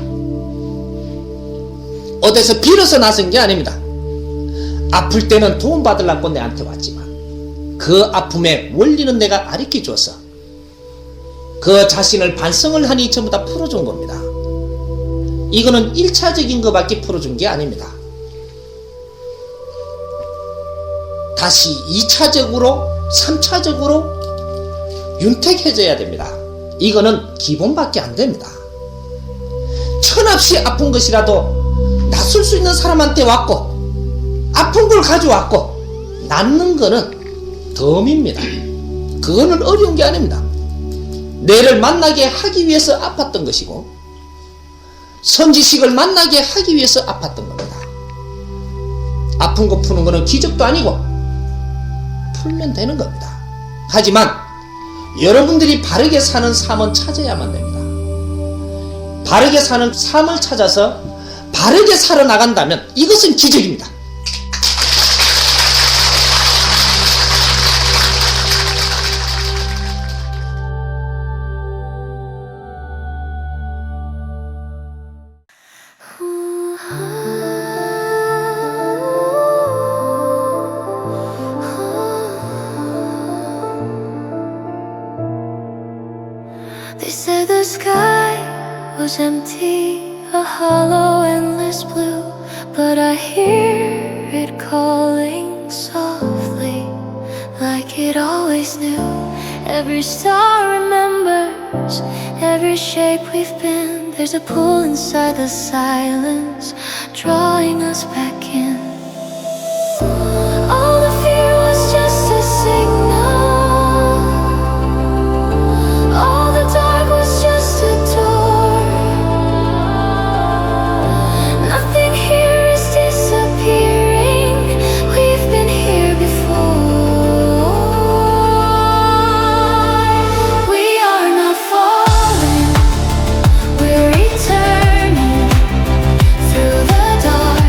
어디서 빌어서 나선 게 아닙니다. 아플 때는 도움 받으려고 내한테 왔지만 그 아픔의 원리는 내가 가르쳐 줬어. 그 자신을 반성을 하니 전부 다 풀어준 겁니다. 이거는 1차적인 것밖에 풀어준 게 아닙니다. 다시 2차적으로 3차적으로 윤택해져야 됩니다. 이거는 기본밖에 안 됩니다. 천없이 아픈 것이라도 낫을 수 있는 사람한테 왔고, 아픈 걸 가져왔고, 낫는 거는 덤입니다. 그거는 어려운 게 아닙니다. 내를 만나게 하기 위해서 아팠던 것이고, 선지식을 만나게 하기 위해서 아팠던 겁니다. 아픈 거 푸는 거는 기적도 아니고 풀면 되는 겁니다. 하지만 여러분들이 바르게 사는 삶은 찾아야만 됩니다. 바르게 사는 삶을 찾아서 바르게 살아나간다면 이것은 기적입니다. They said the sky was empty, a hollow, endless blue. But I hear it calling softly, like it always knew. Every star remembers, every shape we've been. There's a pull inside the silence, drawing us back in. All the fear was just a signal. All the dark was just a door. Nothing here is disappearing. We've been here before. We are not falling, we're returning through the dark.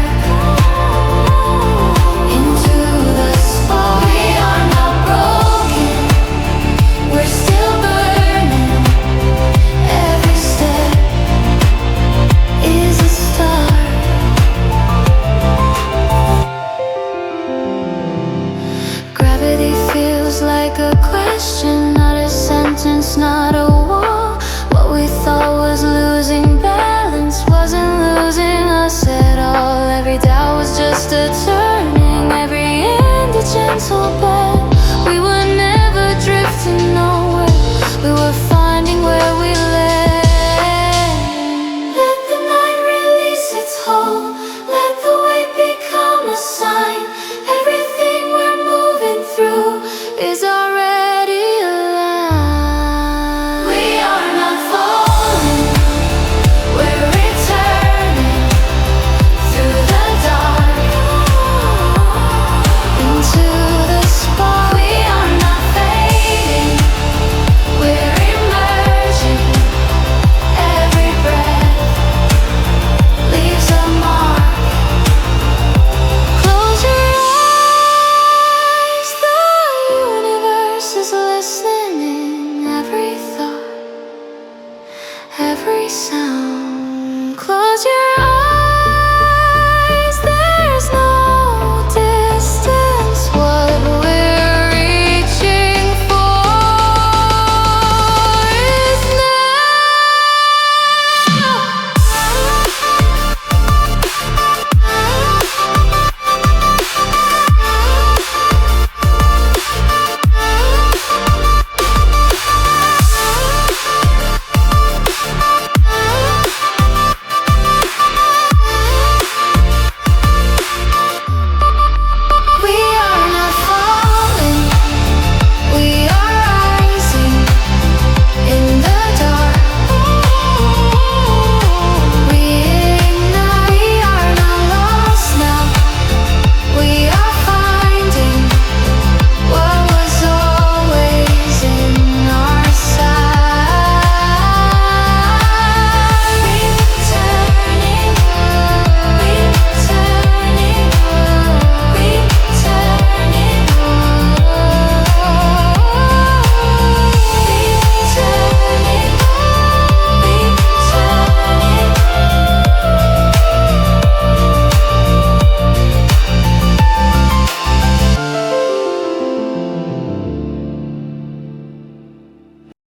sound.